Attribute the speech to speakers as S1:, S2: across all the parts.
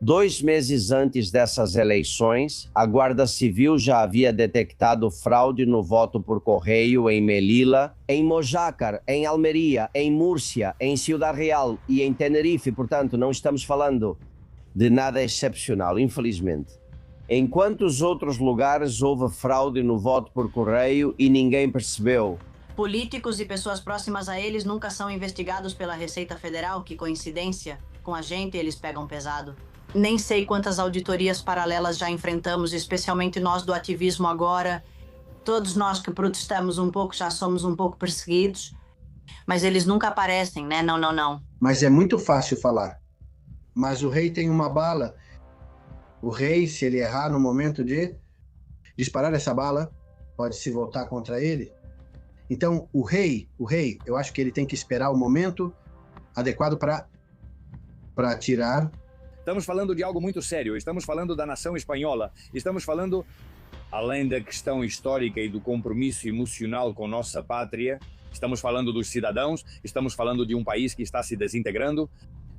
S1: 2 meses antes dessas eleições, a Guarda Civil já havia detectado fraude no voto por correio em Melilla, em Mojácar, em Almeria, em Múrcia, em Ciudad Real e em Tenerife. Portanto, não estamos falando de nada excepcional, infelizmente. Em quantos outros lugares houve fraude no voto por correio e ninguém percebeu?
S2: Políticos e pessoas próximas a eles nunca são investigados pela Receita Federal. Que coincidência. Com a gente, eles pegam pesado. Nem sei quantas auditorias paralelas já enfrentamos, especialmente nós do ativismo agora. Todos nós que protestamos um pouco já somos um pouco perseguidos. Mas eles nunca aparecem, né? Não.
S3: Mas é muito fácil falar. Mas o rei tem uma bala. O rei, se ele errar no momento de disparar essa bala, pode se voltar contra ele. Então, o rei, eu acho que ele tem que esperar o momento adequado para atirar.
S4: Estamos falando de algo muito sério, estamos falando da nação espanhola, estamos falando, além da questão histórica e do compromisso emocional com nossa pátria, estamos falando dos cidadãos, estamos falando de um país que está se desintegrando,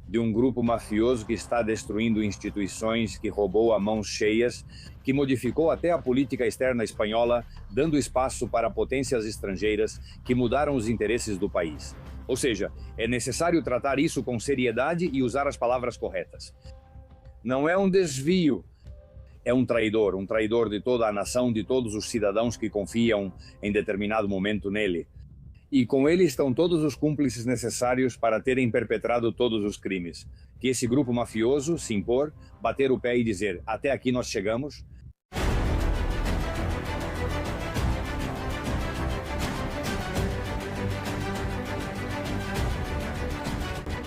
S4: de um grupo mafioso que está destruindo instituições, que roubou a mãos cheias, que modificou até a política externa espanhola, dando espaço para potências estrangeiras que mudaram os interesses do país. Ou seja, é necessário tratar isso com seriedade e usar as palavras corretas. Não é um desvio, é um traidor de toda a nação, de todos os cidadãos que confiam em determinado momento nele. E com ele estão todos os cúmplices necessários para terem perpetrado todos os crimes. Que esse grupo mafioso se impor, bater o pé e dizer: até aqui nós chegamos.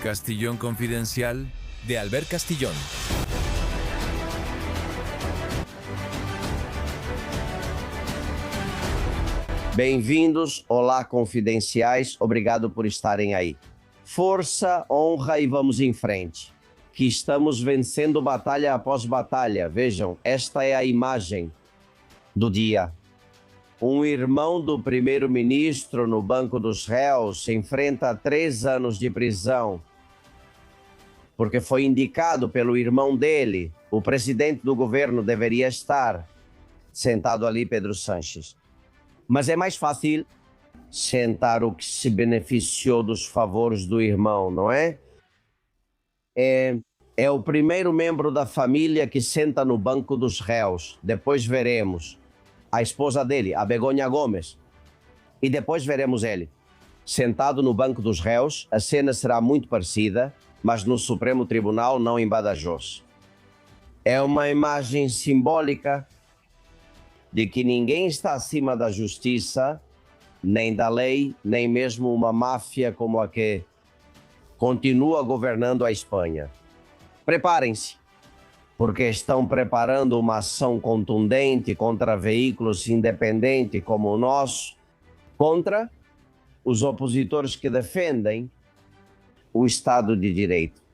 S5: Castillón Confidencial, de Albert Castillón.
S1: Bem-vindos, olá confidenciais, obrigado por estarem aí. Força, honra e vamos em frente. Que estamos vencendo batalha após batalha. Vejam, esta é a imagem do dia. Um irmão do primeiro-ministro no banco dos réus enfrenta 3 anos de prisão porque foi indicado pelo irmão dele. O presidente do governo deveria estar sentado ali, Pedro Sánchez. Mas é mais fácil sentar o que se beneficiou dos favores do irmão, não é? É o primeiro membro da família que senta no banco dos réus. Depois veremos a esposa dele, a Begonha Gomes. E depois veremos ele sentado no banco dos réus. A cena será muito parecida, mas no Supremo Tribunal, não em Badajoz. É uma imagem simbólica de que ninguém está acima da justiça, nem da lei, nem mesmo uma máfia como a que continua governando a Espanha. Preparem-se, porque estão preparando uma ação contundente contra veículos independentes como o nosso, contra os opositores que defendem o Estado de Direito.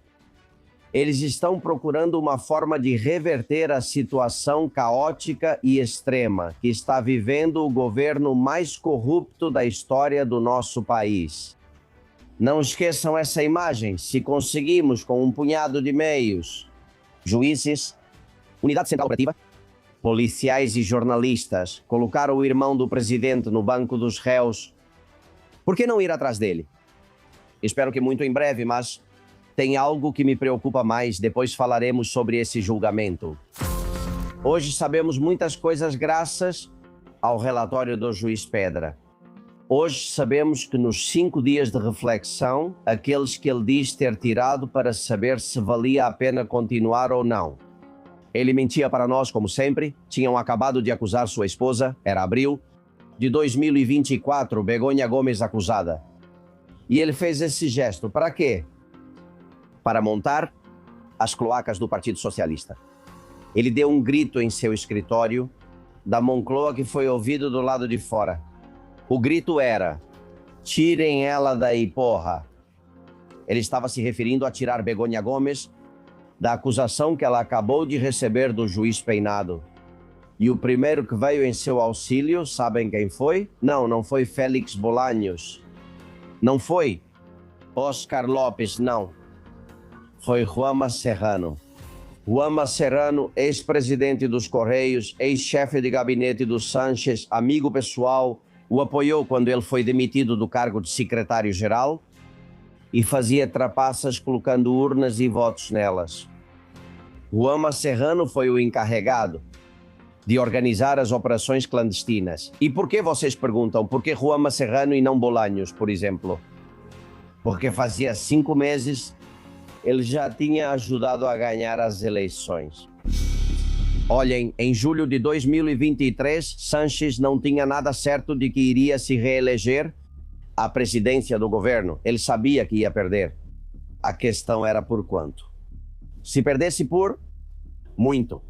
S1: Eles estão procurando uma forma de reverter a situação caótica e extrema que está vivendo o governo mais corrupto da história do nosso país. Não esqueçam essa imagem. Se conseguimos, com um punhado de meios, juízes, unidade central operativa, policiais e jornalistas, colocar o irmão do presidente no banco dos réus, por que não ir atrás dele? Espero que muito em breve, mas tem algo que me preocupa mais. Depois falaremos sobre esse julgamento. Hoje sabemos muitas coisas graças ao relatório do juiz Pedra. Hoje sabemos que nos 5 dias de reflexão, aqueles que ele diz ter tirado para saber se valia a pena continuar ou não. Ele mentia para nós, como sempre. Tinham acabado de acusar sua esposa, era abril de 2024, Begonha Gomes acusada. E ele fez esse gesto, para quê? Para montar as cloacas do Partido Socialista. Ele deu um grito em seu escritório da Moncloa que foi ouvido do lado de fora. O grito era: tirem ela daí, porra. Ele estava se referindo a tirar Begonha Gomes da acusação que ela acabou de receber do juiz Peinado. E o primeiro que veio em seu auxílio, sabem quem foi? Não foi Félix Bolaños. Não foi Oscar Lopes, não. Foi Juanma Serrano. Juan Mascherano, ex-presidente dos Correios, ex-chefe de gabinete do Sánchez, amigo pessoal, o apoiou quando ele foi demitido do cargo de secretário-geral e fazia trapaças colocando urnas e votos nelas. Juan Mascherano foi o encarregado de organizar as operações clandestinas. E por que vocês perguntam? Por que Juan Mascherano e não Bolanhos, por exemplo? Porque fazia 5 meses ele já tinha ajudado a ganhar as eleições. Olhem, em julho de 2023, Sánchez não tinha nada certo de que iria se reeleger à presidência do governo. Ele sabia que ia perder. A questão era por quanto. Se perdesse por muito,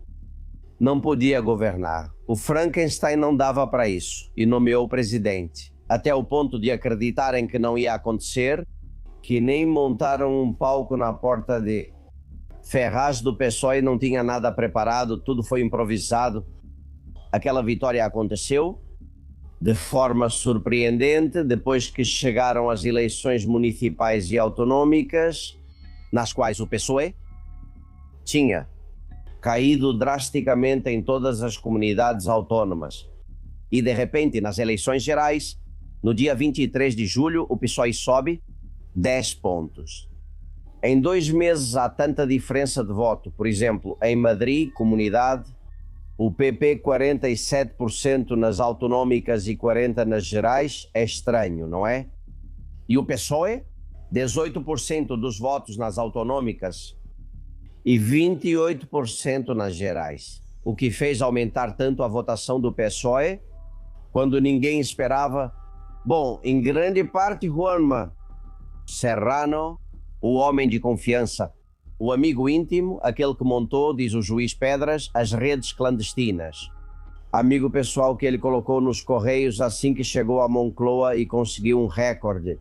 S1: não podia governar. O Frankenstein não dava para isso e nomeou o presidente, até o ponto de acreditarem que não ia acontecer, que nem montaram um palco na porta de Ferraz do PSOE, não tinha nada preparado, tudo foi improvisado. Aquela vitória aconteceu de forma surpreendente depois que chegaram as eleições municipais e autonômicas, nas quais o PSOE tinha caído drasticamente em todas as comunidades autônomas. E de repente, nas eleições gerais, no dia 23 de julho, o PSOE sobe 10 pontos. Em 2 meses há tanta diferença de voto. Por exemplo, em Madrid, comunidade, o PP 47% nas autonômicas e 40% nas gerais. É estranho, não é? E o PSOE, 18% dos votos nas autonômicas e 28% nas gerais. O que fez aumentar tanto a votação do PSOE quando ninguém esperava. Bom, em grande parte, Juan Serrano, o homem de confiança, o amigo íntimo, aquele que montou, diz o juiz Pedras, as redes clandestinas. Amigo pessoal que ele colocou nos Correios assim que chegou a Moncloa e conseguiu um recorde.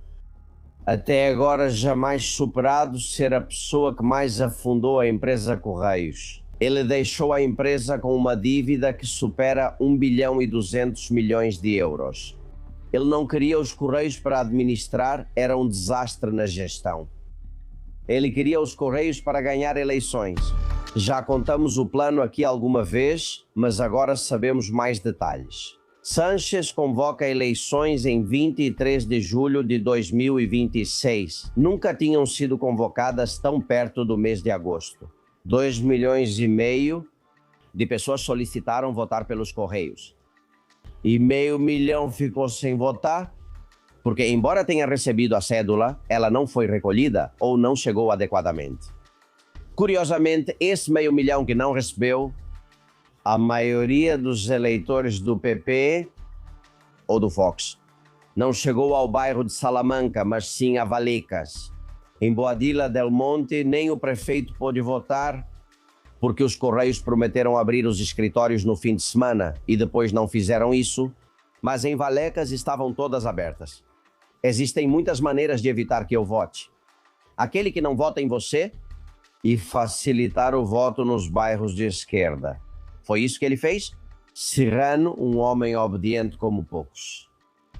S1: Até agora jamais superado, ser a pessoa que mais afundou a empresa Correios. Ele deixou a empresa com uma dívida que supera 1 bilhão e 200 milhões de euros. Ele não queria os Correios para administrar, era um desastre na gestão. Ele queria os Correios para ganhar eleições. Já contamos o plano aqui alguma vez, mas agora sabemos mais detalhes. Sánchez convoca eleições em 23 de julho de 2026. Nunca tinham sido convocadas tão perto do mês de agosto. 2,5 milhões de pessoas solicitaram votar pelos Correios. E 500 mil ficou sem votar, porque embora tenha recebido a cédula, ela não foi recolhida ou não chegou adequadamente. Curiosamente, esse 500 mil que não recebeu, a maioria dos eleitores do PP ou do Vox não chegou ao bairro de Salamanca, mas sim a Vallecas. Em Boadilla del Monte, nem o prefeito pôde votar, porque os Correios prometeram abrir os escritórios no fim de semana e depois não fizeram isso, mas em Vallecas estavam todas abertas. Existem muitas maneiras de evitar que eu vote. Aquele que não vota em você e facilitar o voto nos bairros de esquerda. Foi isso que ele fez? Serrano, um homem obediente como poucos.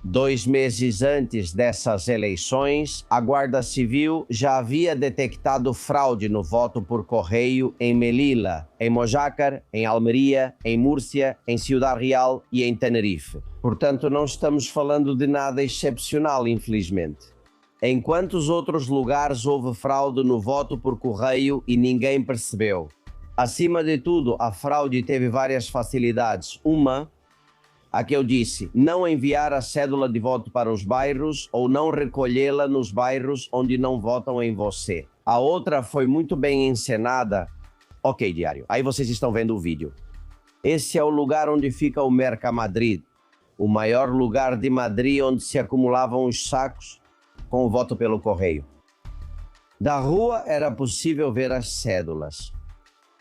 S1: 2 meses antes dessas eleições, a Guarda Civil já havia detectado fraude no voto por correio em Melilla, em Mojácar, em Almeria, em Múrcia, em Ciudad Real e em Tenerife. Portanto, não estamos falando de nada excepcional, infelizmente. Em quantos outros lugares houve fraude no voto por correio e ninguém percebeu? Acima de tudo, a fraude teve várias facilidades. Uma, a que eu disse, não enviar a cédula de voto para os bairros ou não recolhê-la nos bairros onde não votam em você. A outra foi muito bem encenada. Ok, diário, aí vocês estão vendo o vídeo. Esse é o lugar onde fica o Mercamadrid, o maior lugar de Madrid onde se acumulavam os sacos com o voto pelo correio. Da rua era possível ver as cédulas.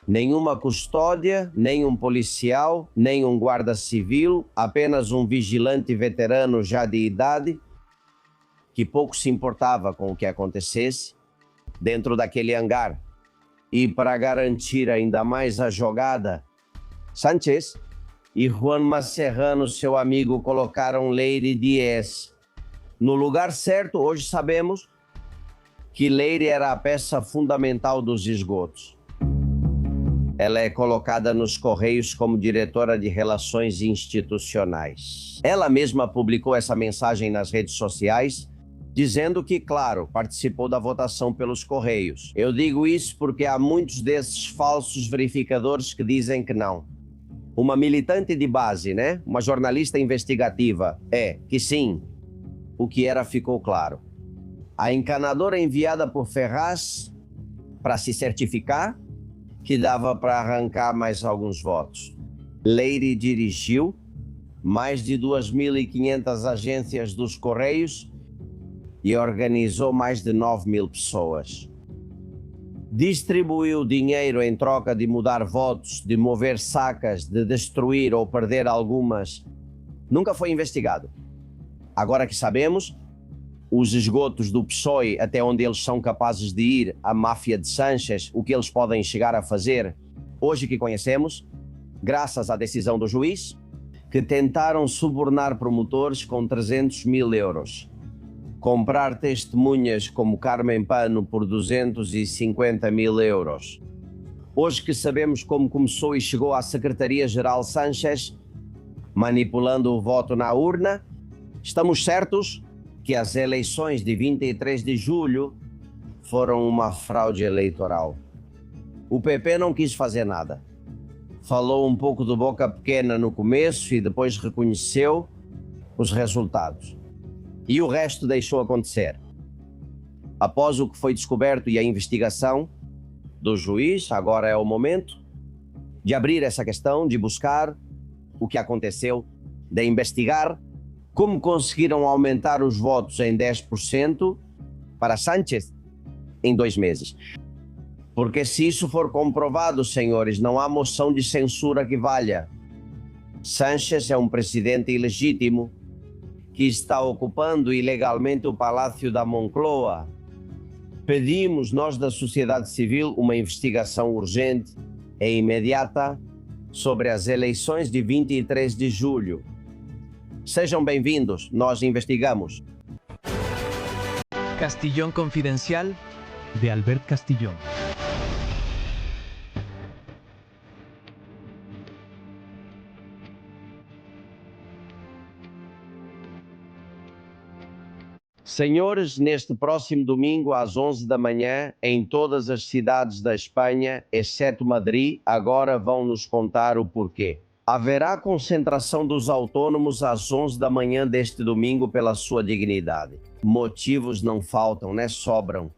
S1: Nenhuma custódia, nem um policial, nem um guarda civil, apenas um vigilante veterano já de idade, que pouco se importava com o que acontecesse dentro daquele hangar. E para garantir ainda mais a jogada, Sánchez e Juan Mascherano, seu amigo, colocaram Leire Diez no lugar certo. Hoje sabemos que Leire era a peça fundamental dos esgotos. Ela é colocada nos Correios como diretora de Relações Institucionais. Ela mesma publicou essa mensagem nas redes sociais, dizendo que, claro, participou da votação pelos Correios. Eu digo isso porque há muitos desses falsos verificadores que dizem que não. Uma militante de base, né? Uma jornalista investigativa, que sim, o que era ficou claro. A encanadora enviada por Ferraz para se certificar que dava para arrancar mais alguns votos. Leire dirigiu mais de 2.500 agências dos Correios e organizou mais de 9.000 pessoas. Distribuiu dinheiro em troca de mudar votos, de mover sacas, de destruir ou perder algumas. Nunca foi investigado. Agora que sabemos, os esgotos do PSOE, até onde eles são capazes de ir, a máfia de Sánchez, o que eles podem chegar a fazer, hoje que conhecemos, graças à decisão do juiz, que tentaram subornar promotores com 300 mil euros. Comprar testemunhas como Carmen Pano por 250 mil euros. Hoje que sabemos como começou e chegou à Secretaria-Geral Sánchez, manipulando o voto na urna, estamos certos que as eleições de 23 de julho foram uma fraude eleitoral. O PP não quis fazer nada. Falou um pouco de boca pequena no começo e depois reconheceu os resultados. E o resto deixou acontecer. Após o que foi descoberto e a investigação do juiz, agora é o momento de abrir essa questão, de buscar o que aconteceu, de investigar como conseguiram aumentar os votos em 10% para Sánchez em 2 meses. Porque se isso for comprovado, senhores, não há moção de censura que valha. Sánchez é um presidente ilegítimo que está ocupando ilegalmente o Palácio da Moncloa. Pedimos, nós da sociedade civil, uma investigação urgente e imediata sobre as eleições de 23 de julho. Sejam bem-vindos, nós investigamos.
S6: Castillón Confidencial, de Albert Castillón.
S1: Senhores, neste próximo domingo às 11 da manhã, em todas as cidades da Espanha, exceto Madrid, agora vão nos contar o porquê. Haverá concentração dos autônomos às 11 da manhã deste domingo pela sua dignidade. Motivos não faltam, né? Sobram.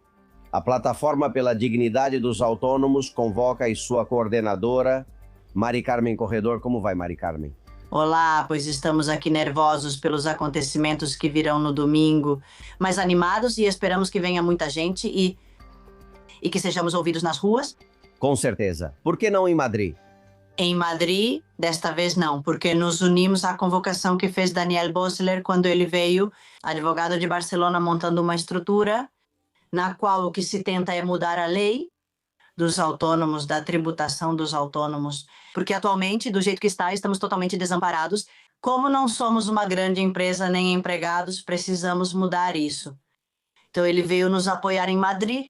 S1: A Plataforma pela Dignidade dos Autônomos convoca a sua coordenadora, Mari Carmen Corredor. Como vai, Mari Carmen?
S2: Olá, pois estamos aqui nervosos pelos acontecimentos que virão no domingo, mas animados e esperamos que venha muita gente e que sejamos ouvidos nas ruas.
S1: Com certeza. Por que não em Madrid?
S2: Em Madrid, desta vez não, porque nos unimos à convocação que fez Daniel Bosler quando ele veio, advogado de Barcelona, montando uma estrutura na qual o que se tenta é mudar a lei dos autônomos, da tributação dos autônomos, porque atualmente, do jeito que está, estamos totalmente desamparados. Como não somos uma grande empresa nem empregados, precisamos mudar isso. Então ele veio nos apoiar em Madrid,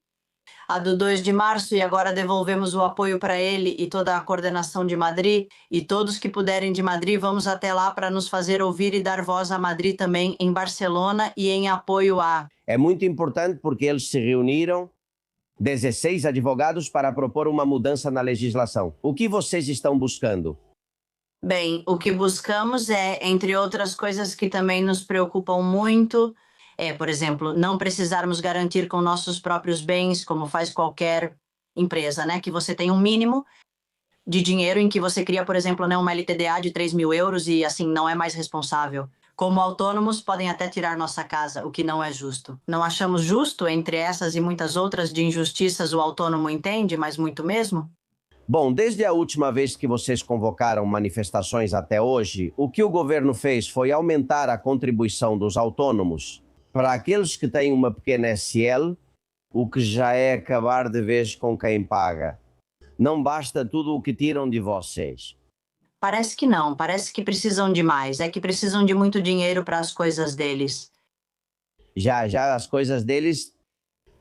S2: a do 2 de março, e agora devolvemos o apoio para ele e toda a coordenação de Madrid, e todos que puderem de Madrid, vamos até lá para nos fazer ouvir e dar voz a Madrid também, em Barcelona e em apoio a...
S1: É muito importante porque eles se reuniram, 16 advogados, para propor uma mudança na legislação. O que vocês estão buscando?
S2: Bem, o que buscamos é, entre outras coisas que também nos preocupam muito, por exemplo, não precisarmos garantir com nossos próprios bens, como faz qualquer empresa, né? Que você tem um mínimo de dinheiro em que você cria, por exemplo, né, uma LTDA de 3 mil euros e assim não é mais responsável. Como autônomos, podem até tirar nossa casa, o que não é justo. Não achamos justo, entre essas e muitas outras de injustiças, o autônomo entende, mas muito mesmo?
S1: Bom, desde a última vez que vocês convocaram manifestações até hoje, o que o governo fez foi aumentar a contribuição dos autônomos para aqueles que têm uma pequena SL, o que já é acabar de vez com quem paga. Não basta tudo o que tiram de vocês.
S2: Parece que não, parece que precisam de mais, é que precisam de muito dinheiro para as coisas deles.
S1: Já as coisas deles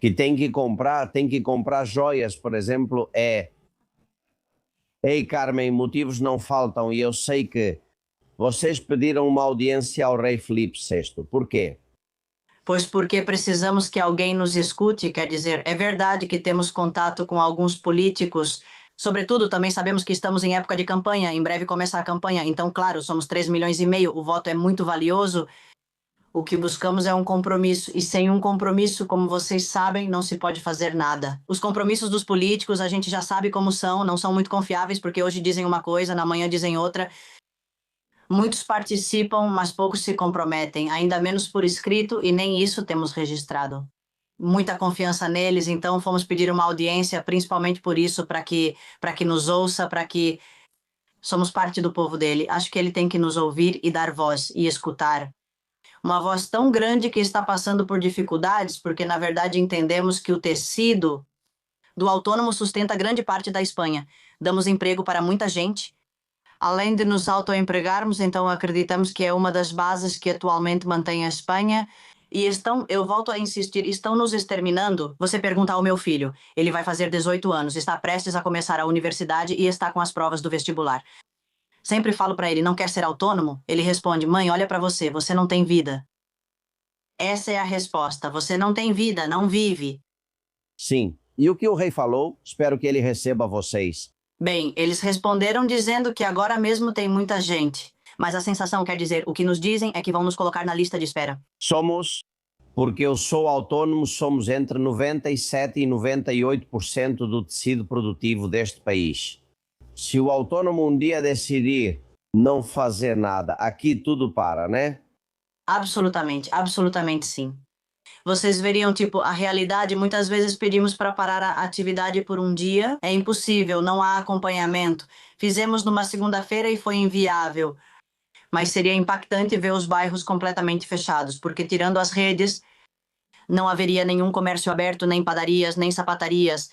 S1: que tem que comprar joias, por exemplo, Ei, Carmen, motivos não faltam e eu sei que vocês pediram uma audiência ao rei Filipe VI. Por quê?
S2: Pois porque precisamos que alguém nos escute, quer dizer, é verdade que temos contato com alguns políticos, sobretudo também sabemos que estamos em época de campanha, em breve começa a campanha, então, claro, somos 3,5 milhões, o voto é muito valioso, o que buscamos é um compromisso, e sem um compromisso, como vocês sabem, não se pode fazer nada. Os compromissos dos políticos, a gente já sabe como são, não são muito confiáveis, porque hoje dizem uma coisa, na manhã dizem outra. Muitos participam, mas poucos se comprometem, ainda menos por escrito, e nem isso temos registrado. Muita confiança neles, então fomos pedir uma audiência, principalmente por isso, para que nos ouça, para que somos parte do povo dele. Acho que ele tem que nos ouvir e dar voz e escutar. Uma voz tão grande que está passando por dificuldades, porque na verdade entendemos que o tecido do autônomo sustenta grande parte da Espanha. Damos emprego para muita gente. Além de nos autoempregarmos, então acreditamos que é uma das bases que atualmente mantém a Espanha. E eu volto a insistir, estão nos exterminando. Você pergunta ao meu filho, ele vai fazer 18 anos, está prestes a começar a universidade e está com as provas do vestibular. Sempre falo para ele, não quer ser autônomo? Ele responde, mãe, olha para você, você não tem vida. Essa é a resposta, você não tem vida, não vive.
S1: Sim. E o que o rei falou? Espero que ele receba vocês.
S2: Bem, eles responderam dizendo que agora mesmo tem muita gente. Mas a sensação quer dizer, o que nos dizem é que vão nos colocar na lista de espera.
S1: Porque eu sou autônomo, somos entre 97% e 98% do tecido produtivo deste país. Se o autônomo um dia decidir não fazer nada, aqui tudo para, né?
S2: Absolutamente, absolutamente sim. Vocês veriam, a realidade, muitas vezes pedimos para parar a atividade por um dia. É impossível, não há acompanhamento. Fizemos numa segunda-feira e foi inviável. Mas seria impactante ver os bairros completamente fechados, porque tirando as redes, não haveria nenhum comércio aberto, nem padarias, nem sapatarias,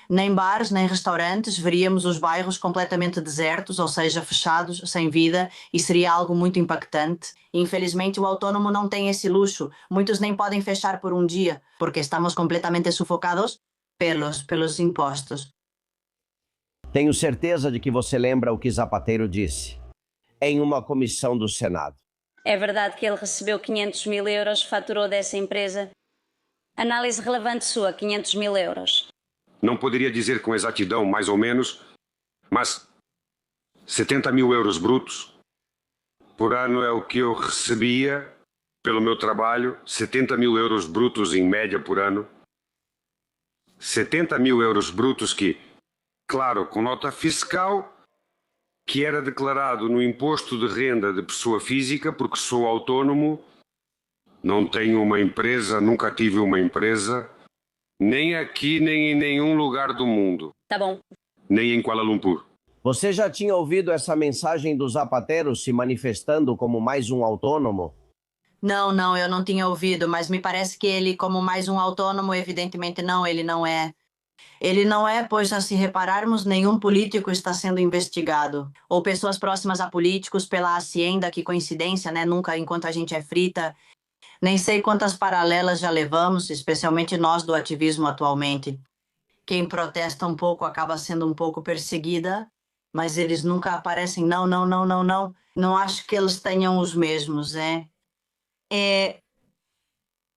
S2: nem bares, nem restaurantes. Veríamos os bairros completamente desertos, ou seja, fechados, sem vida, e seria algo muito impactante. Infelizmente, o autônomo não tem esse luxo. Muitos nem podem fechar por um dia, porque estamos completamente sufocados pelos impostos.
S1: Tenho certeza de que você lembra o que Zapatero disse em uma comissão do Senado.
S7: É verdade que ele recebeu 500 mil euros, faturou dessa empresa. Análise relevante sua, 500 mil euros.
S8: Não poderia dizer com exatidão, mais ou menos, mas 70 mil euros brutos por ano é o que eu recebia pelo meu trabalho, 70 mil euros brutos em média por ano. 70 mil euros brutos que, claro, com nota fiscal, que era declarado no imposto de renda de pessoa física, porque sou autônomo, não tenho uma empresa, nunca tive uma empresa, nem aqui, nem em nenhum lugar do mundo.
S7: Tá bom.
S8: Nem em Kuala Lumpur.
S1: Você já tinha ouvido essa mensagem do Zapatero se manifestando como mais um autônomo?
S2: Não, eu não tinha ouvido, mas me parece que ele, como mais um autônomo, evidentemente não, ele não é. Ele não é, pois, a se repararmos, nenhum político está sendo investigado. Ou pessoas próximas a políticos pela hacienda, que coincidência, né? Nunca enquanto a gente é frita. Nem sei quantas paralelas já levamos, especialmente nós do ativismo atualmente. Quem protesta um pouco acaba sendo um pouco perseguida, mas eles nunca aparecem. Não. Não acho que eles tenham os mesmos,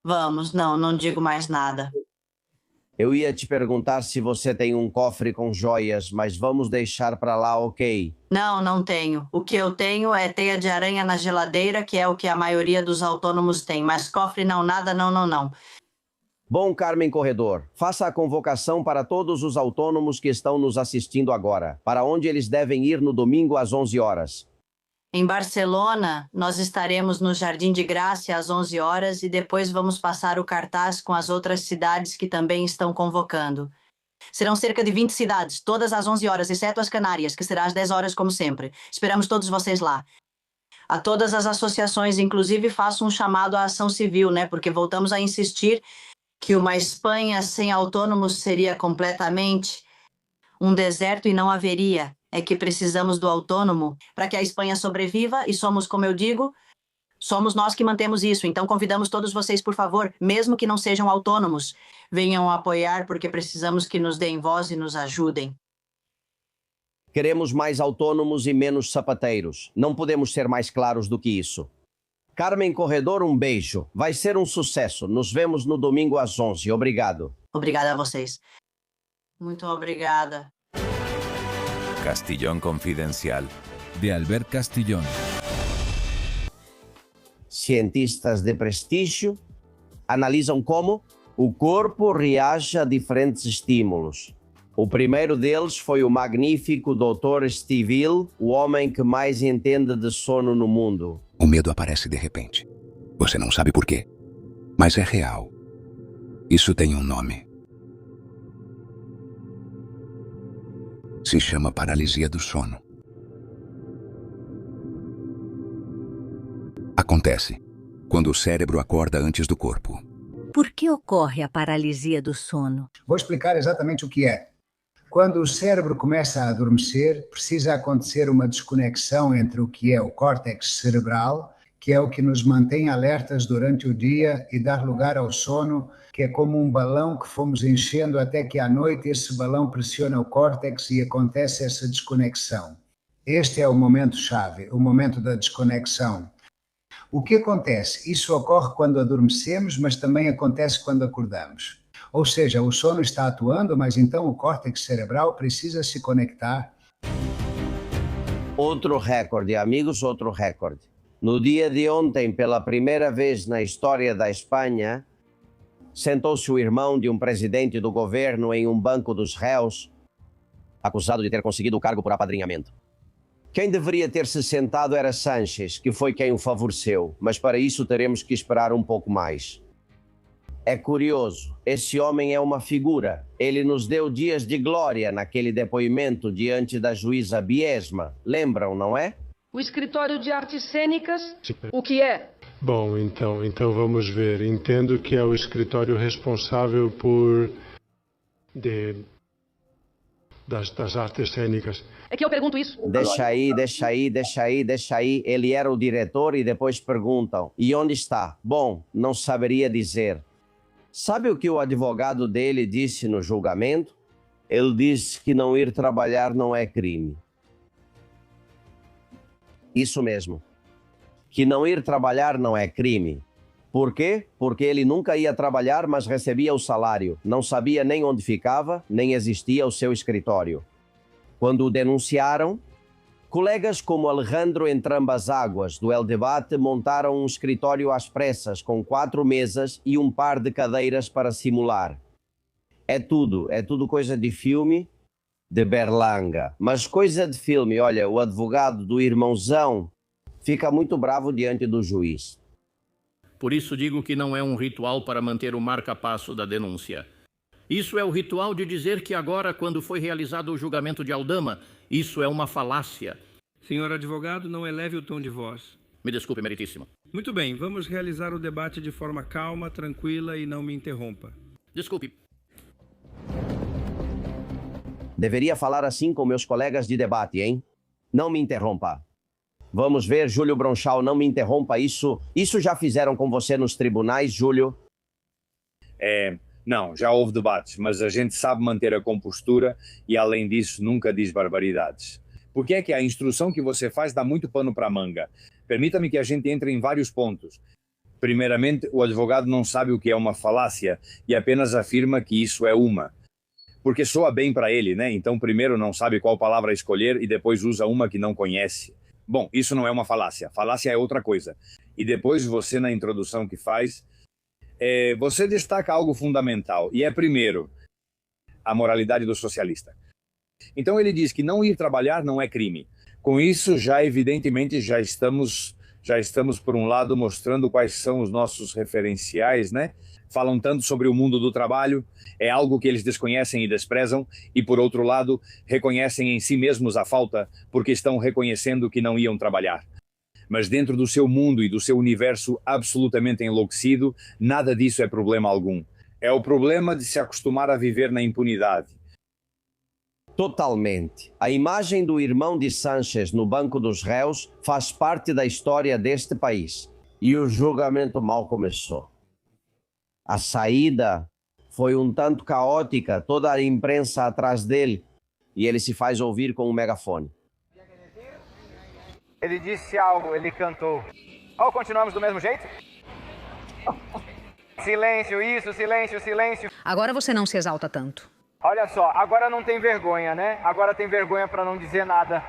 S2: Vamos, não digo mais nada.
S1: Eu ia te perguntar se você tem um cofre com joias, mas vamos deixar para lá, ok?
S2: Não tenho. O que eu tenho é teia de aranha na geladeira, que é o que a maioria dos autônomos tem, mas cofre não, nada, não.
S1: Bom, Carmen Corredor, faça a convocação para todos os autônomos que estão nos assistindo agora, para onde eles devem ir no domingo às 11 horas.
S2: Em Barcelona, nós estaremos no Jardim de Gràcia às 11 horas e depois vamos passar o cartaz com as outras cidades que também estão convocando. Serão cerca de 20 cidades, todas às 11 horas, exceto as Canárias, que será às 10 horas como sempre. Esperamos todos vocês lá. A todas as associações, inclusive, faço um chamado à ação civil, né? Porque voltamos a insistir que uma Espanha sem autônomos seria completamente um deserto e não haveria. É que precisamos do autônomo para que a Espanha sobreviva e somos, como eu digo, somos nós que mantemos isso. Então convidamos todos vocês, por favor, mesmo que não sejam autônomos, venham apoiar porque precisamos que nos deem voz e nos ajudem.
S1: Queremos mais autônomos e menos sapateiros. Não podemos ser mais claros do que isso. Carmen Corredor, um beijo. Vai ser um sucesso. Nos vemos no domingo às 11. Obrigado.
S2: Obrigada a vocês. Muito obrigada.
S5: Castillón Confidencial, de Albert Castillón.
S1: Cientistas de prestígio analisam como o corpo reage a diferentes estímulos. O primeiro deles foi o magnífico Dr. Steve Hill, o homem que mais entende de sono no mundo.
S9: O medo aparece de repente. Você não sabe por quê, mas é real. Isso tem um nome. Se chama paralisia do sono. Acontece quando o cérebro acorda antes do corpo.
S10: Por que ocorre a paralisia do sono?
S11: Vou explicar exatamente o que é. Quando o cérebro começa a adormecer, precisa acontecer uma desconexão entre o que é o córtex cerebral, que é o que nos mantém alertas durante o dia, e dar lugar ao sono, que é como um balão que fomos enchendo até que à noite esse balão pressiona o córtex e acontece essa desconexão. Este é o momento-chave, o momento da desconexão. O que acontece? Isso ocorre quando adormecemos, mas também acontece quando acordamos. Ou seja, o sono está atuando, mas então o córtex cerebral precisa se conectar.
S1: Outro recorde, amigos, outro recorde. No dia de ontem, pela primeira vez na história da Espanha, sentou-se o irmão de um presidente do governo em um banco dos réus, acusado de ter conseguido o cargo por apadrinhamento. Quem deveria ter se sentado era Sánchez, que foi quem o favoreceu, mas para isso teremos que esperar um pouco mais. É curioso, esse homem é uma figura. Ele nos deu dias de glória naquele depoimento diante da juíza Biesma. Lembram, não é?
S12: O escritório de artes cênicas, o que é?
S13: Bom, então vamos ver. Entendo que é o escritório responsável das artes cênicas.
S12: É que eu pergunto isso.
S1: Deixa aí. Ele era o diretor e depois perguntam: e onde está? Bom, não saberia dizer. Sabe o que o advogado dele disse no julgamento? Ele disse que não ir trabalhar não é crime. Isso mesmo. Que não ir trabalhar não é crime. Por quê? Porque ele nunca ia trabalhar, mas recebia o salário. Não sabia nem onde ficava, nem existia o seu escritório. Quando o denunciaram, colegas como Alejandro Entrambas-Águas, do El Debate, montaram um escritório às pressas, com 4 mesas e um par de cadeiras para simular. É tudo coisa de filme, de Berlanga. Mas coisa de filme, olha, o advogado do irmãozão fica muito bravo diante do juiz.
S14: Por isso digo que não é um ritual para manter o marca-passo da denúncia. Isso é o ritual de dizer que agora, quando foi realizado o julgamento de Aldama, isso é uma falácia.
S15: Senhor advogado, não eleve o tom de voz.
S14: Me desculpe, meritíssimo.
S15: Muito bem, vamos realizar o debate de forma calma, tranquila e não me interrompa.
S14: Desculpe.
S1: Deveria falar assim com meus colegas de debate, hein? Não me interrompa. Vamos ver, Júlio Bronchal, não me interrompa. Isso já fizeram com você nos tribunais, Júlio?
S4: Não, já houve debates, mas a gente sabe manter a compostura e, além disso, nunca diz barbaridades. Porque é que a instrução que você faz dá muito pano para a manga. Permita-me que a gente entre em vários pontos. Primeiramente, o advogado não sabe o que é uma falácia e apenas afirma que isso é uma. Porque soa bem para ele, né? Então, primeiro não sabe qual palavra escolher e depois usa uma que não conhece. Bom, isso não é uma falácia. Falácia é outra coisa. E depois você, na introdução que faz, você destaca algo fundamental. E é, primeiro, a moralidade do socialista. Então ele diz que não ir trabalhar não é crime. Com isso, já evidentemente, já estamos por um lado mostrando quais são os nossos referenciais, né? Falam tanto sobre o mundo do trabalho, é algo que eles desconhecem e desprezam, e por outro lado, reconhecem em si mesmos a falta, porque estão reconhecendo que não iam trabalhar. Mas dentro do seu mundo e do seu universo absolutamente enlouquecido, nada disso é problema algum. É o problema de se acostumar a viver na impunidade.
S1: Totalmente. A imagem do irmão de Sánchez no banco dos réus faz parte da história deste país. E o julgamento mal começou. A saída foi um tanto caótica, toda a imprensa atrás dele. e ele se faz ouvir com um megafone.
S16: Ele disse algo, ele cantou. Ou continuamos do mesmo jeito? Silêncio, isso, silêncio, silêncio.
S17: Agora você não se exalta tanto.
S16: Olha só, agora não tem vergonha, né? Agora tem vergonha para não dizer nada.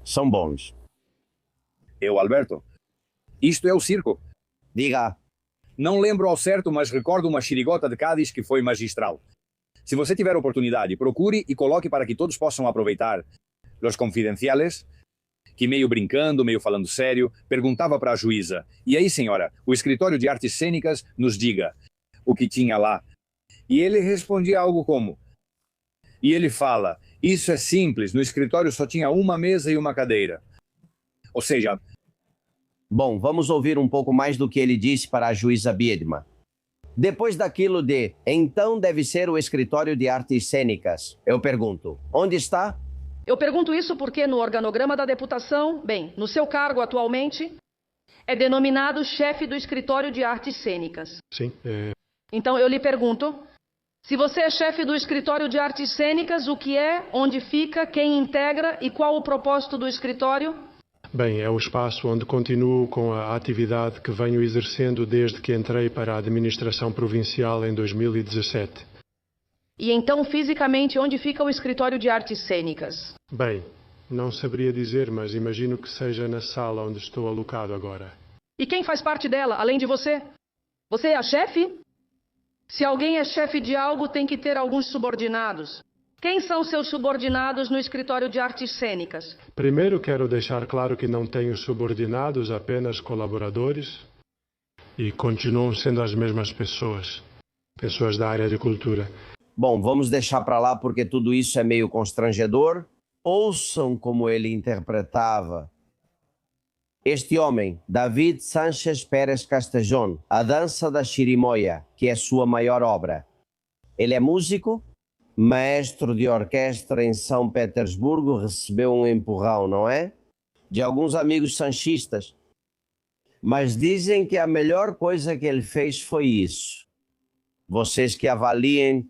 S1: São bons.
S4: Alberto, isto é o circo.
S1: Diga.
S4: Não lembro ao certo, mas recordo uma chirigota de Cádiz que foi magistral. Se você tiver oportunidade, procure e coloque para que todos possam aproveitar. Los Confidenciales, que meio brincando, meio falando sério, perguntava para a juíza: "E aí, senhora, o escritório de artes cênicas nos diga o que tinha lá?" E ele respondia algo como... E ele fala: "Isso é simples, no escritório só tinha uma mesa e uma cadeira." Ou seja...
S1: Bom, vamos ouvir um pouco mais do que ele disse para a juíza Biedma. Depois daquilo de, então deve ser o escritório de artes cênicas, eu pergunto, onde está?
S12: Eu pergunto isso porque no organograma da deputação, bem, no seu cargo atualmente, é denominado chefe do escritório de artes cênicas.
S13: Sim.
S12: Então eu lhe pergunto, se você é chefe do escritório de artes cênicas, o que é, onde fica, quem integra e qual o propósito do escritório?
S13: Bem, é o espaço onde continuo com a atividade que venho exercendo desde que entrei para a administração provincial em 2017.
S12: E então, fisicamente, onde fica o escritório de artes cênicas?
S13: Bem, não saberia dizer, mas imagino que seja na sala onde estou alocado agora.
S12: E quem faz parte dela, além de você? Você é a chefe? Se alguém é chefe de algo, tem que ter alguns subordinados. Quem são seus subordinados no escritório de artes cênicas?
S13: Primeiro quero deixar claro que não tenho subordinados, apenas colaboradores. E continuam sendo as mesmas pessoas. Pessoas da área de cultura.
S1: Bom, vamos deixar para lá porque tudo isso é meio constrangedor. Ouçam como ele interpretava. Este homem, David Sánchez Pérez Castellón, A Dança da Chirimoia, que é sua maior obra. Ele é músico, maestro de orquestra em São Petersburgo, recebeu um empurrão, não é? De alguns amigos sanchistas. Mas dizem que a melhor coisa que ele fez foi isso. Vocês que avaliem.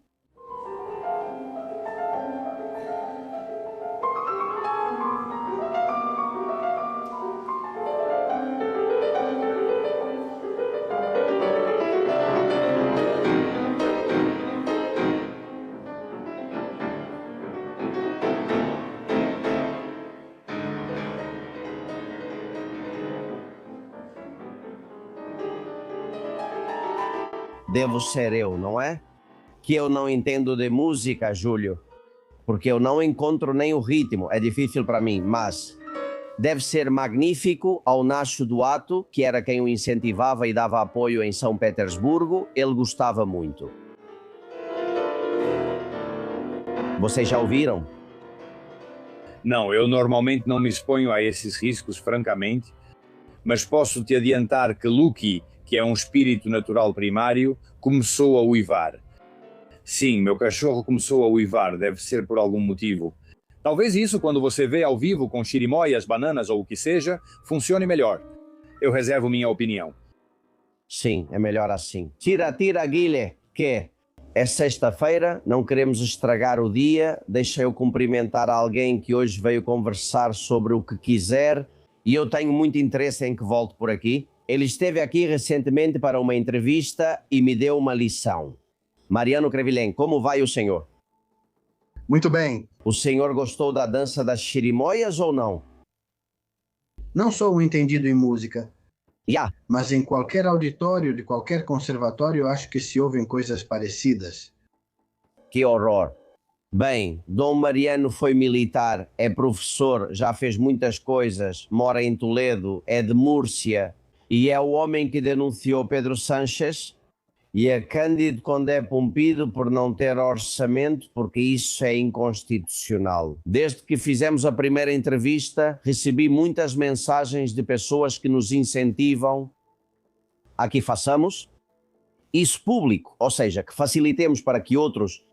S1: Devo ser eu, não é? Que eu não entendo de música, Júlio, porque eu não encontro nem o ritmo, é difícil para mim, mas deve ser magnífico ao Nacho Duato, que era quem o incentivava e dava apoio em São Petersburgo, ele gostava muito. Vocês já ouviram?
S4: Não, eu normalmente não me exponho a esses riscos, francamente, mas posso te adiantar que Lucky, que é um espírito natural primário, começou a uivar. Sim, meu cachorro começou a uivar, deve ser por algum motivo. Talvez isso, quando você vê ao vivo com chirimoias, bananas ou o que seja, funcione melhor. Eu reservo minha opinião.
S1: Sim, é melhor assim. Tira, Guilherme, que é sexta-feira, não queremos estragar o dia, deixa eu cumprimentar alguém que hoje veio conversar sobre o que quiser e eu tenho muito interesse em que volte por aqui. Ele esteve aqui recentemente para uma entrevista e me deu uma lição. Mariano Crevilén, como vai o senhor?
S3: Muito bem.
S1: O senhor gostou da dança das chirimoias ou não?
S3: Não sou um entendido em música.
S1: Mas
S3: em qualquer auditório de qualquer conservatório, eu acho que se ouvem coisas parecidas.
S1: Que horror. Bem, Dom Mariano foi militar, é professor, já fez muitas coisas, mora em Toledo, é de Múrcia. E é o homem que denunciou Pedro Sánchez e é Cândido Condé Pompido por não ter orçamento, porque isso é inconstitucional. Desde que fizemos a primeira entrevista, recebi muitas mensagens de pessoas que nos incentivam a que façamos isso público, ou seja, que facilitemos para que outros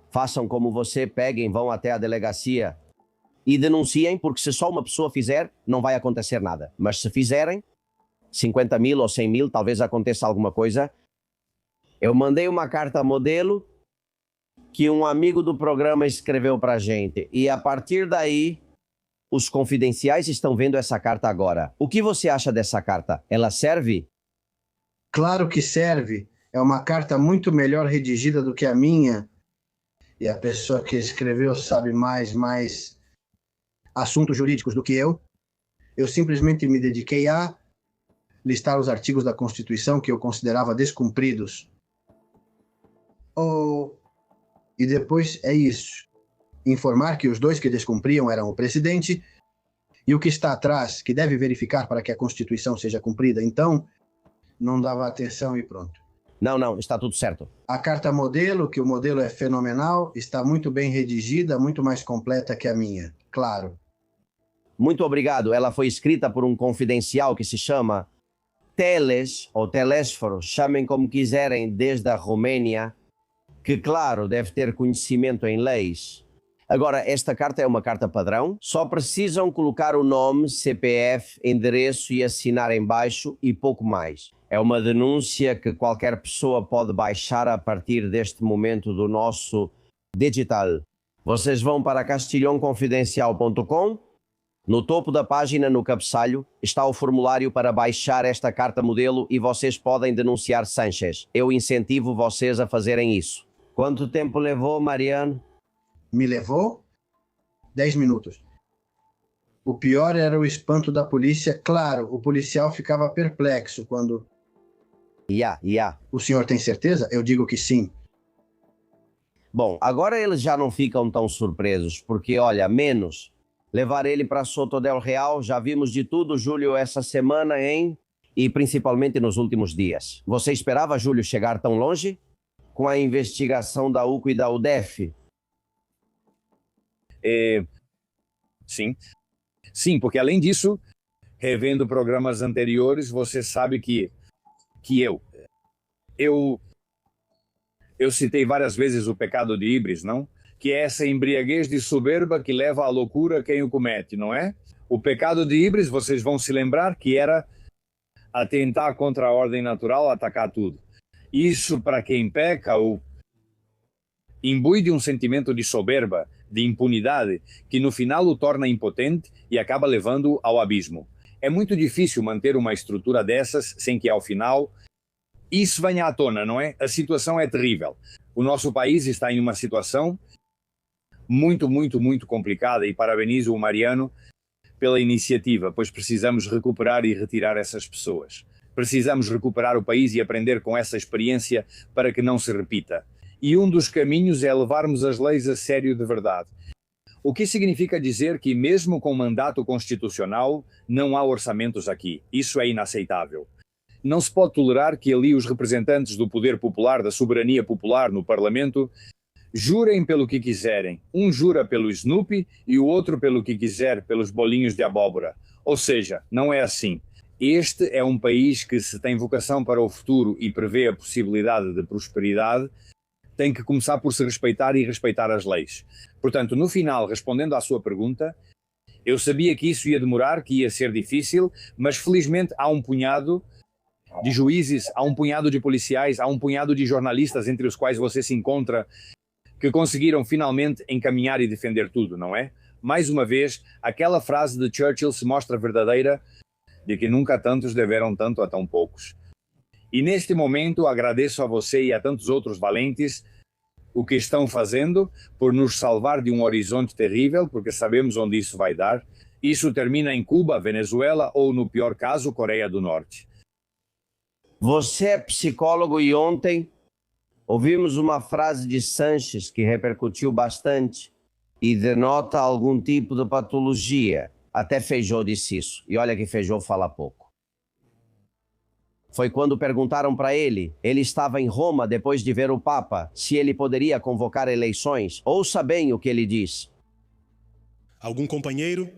S1: façam como você, peguem, vão até a delegacia e denunciem, porque se só uma pessoa fizer, não vai acontecer nada. Mas se fizerem, 50 mil ou 100 mil, talvez aconteça alguma coisa. Eu mandei uma carta modelo que um amigo do programa escreveu pra gente. E a partir daí, os confidenciais estão vendo essa carta agora. O que você acha dessa carta? Ela serve?
S3: Claro que serve. É uma carta muito melhor redigida do que a minha. E a pessoa que escreveu sabe mais assuntos jurídicos do que eu. Eu simplesmente me dediquei a listar os artigos da Constituição que eu considerava descumpridos. E depois é isso. Informar que os dois que descumpriam eram o presidente e o que está atrás, que deve verificar para que a Constituição seja cumprida. Então, não dava atenção e pronto.
S1: Não, está tudo certo.
S3: A carta modelo, que o modelo é fenomenal, está muito bem redigida, muito mais completa que a minha, claro.
S1: Muito obrigado. Ela foi escrita por um confidencial que se chama Teles, ou Telésforo, chamem como quiserem, desde a Romênia, que, claro, deve ter conhecimento em leis. Agora, esta carta é uma carta padrão, só precisam colocar o nome, CPF, endereço e assinar em baixo e pouco mais. É uma denúncia que qualquer pessoa pode baixar a partir deste momento do nosso digital. Vocês vão para castilhonconfidencial.com. No topo da página, no cabeçalho, está o formulário para baixar esta carta modelo e vocês podem denunciar Sanchez. Eu incentivo vocês a fazerem isso. Quanto tempo levou, Mariano?
S3: Me levou 10 minutos. O pior era o espanto da polícia. Claro, o policial ficava perplexo quando... O senhor tem certeza? Eu digo que sim.
S1: Bom, agora eles já não ficam tão surpresos, porque, olha, menos... Levar ele para Soto del Real, já vimos de tudo, Júlio, essa semana, hein? E principalmente nos últimos dias. Você esperava, Júlio, chegar tão longe? Com a investigação da UCO e da UDEF?
S4: Sim, porque além disso, revendo programas anteriores, você sabe que eu citei várias vezes o pecado de Ibris, não? Que é essa embriaguez de soberba que leva à loucura quem o comete, não é? O pecado de Ibris, vocês vão se lembrar, que era atentar contra a ordem natural, atacar tudo. Isso, para quem peca, imbui de um sentimento de soberba, de impunidade, que no final o torna impotente e acaba levando-o ao abismo. É muito difícil manter uma estrutura dessas sem que, ao final, isso venha à tona, não é? A situação é terrível. O nosso país está em uma situação muito complicada e parabenizo o Mariano pela iniciativa, pois precisamos recuperar e retirar essas pessoas. Precisamos recuperar o país e aprender com essa experiência para que não se repita. E um dos caminhos é levarmos as leis a sério de verdade. O que significa dizer que mesmo com mandato constitucional não há orçamentos aqui. Isso é inaceitável. Não se pode tolerar que ali os representantes do poder popular, da soberania popular no Parlamento, jurem pelo que quiserem. Um jura pelo Snoopy e o outro pelo que quiser, pelos bolinhos de abóbora. Ou seja, não é assim. Este é um país que, se tem vocação para o futuro e prevê a possibilidade de prosperidade, tem que começar por se respeitar e respeitar as leis. Portanto, no final, respondendo à sua pergunta, eu sabia que isso ia demorar, que ia ser difícil, mas felizmente há um punhado de juízes, há um punhado de policiais, há um punhado de jornalistas entre os quais você se encontra, que conseguiram finalmente encaminhar e defender tudo, não é? Mais uma vez, aquela frase de Churchill se mostra verdadeira, de que nunca tantos deveram tanto a tão poucos. E neste momento agradeço a você e a tantos outros valentes o que estão fazendo por nos salvar de um horizonte terrível, porque sabemos onde isso vai dar. Isso termina em Cuba, Venezuela ou, no pior caso, Coreia do Norte.
S1: Você é psicólogo e ontem ouvimos uma frase de Sanchez que repercutiu bastante e denota algum tipo de patologia. Até Feijó disse isso. E olha que Feijó fala pouco. Foi quando perguntaram para ele estava em Roma depois de ver o Papa, se ele poderia convocar eleições. Ouça bem o que ele diz.
S18: Algum companheiro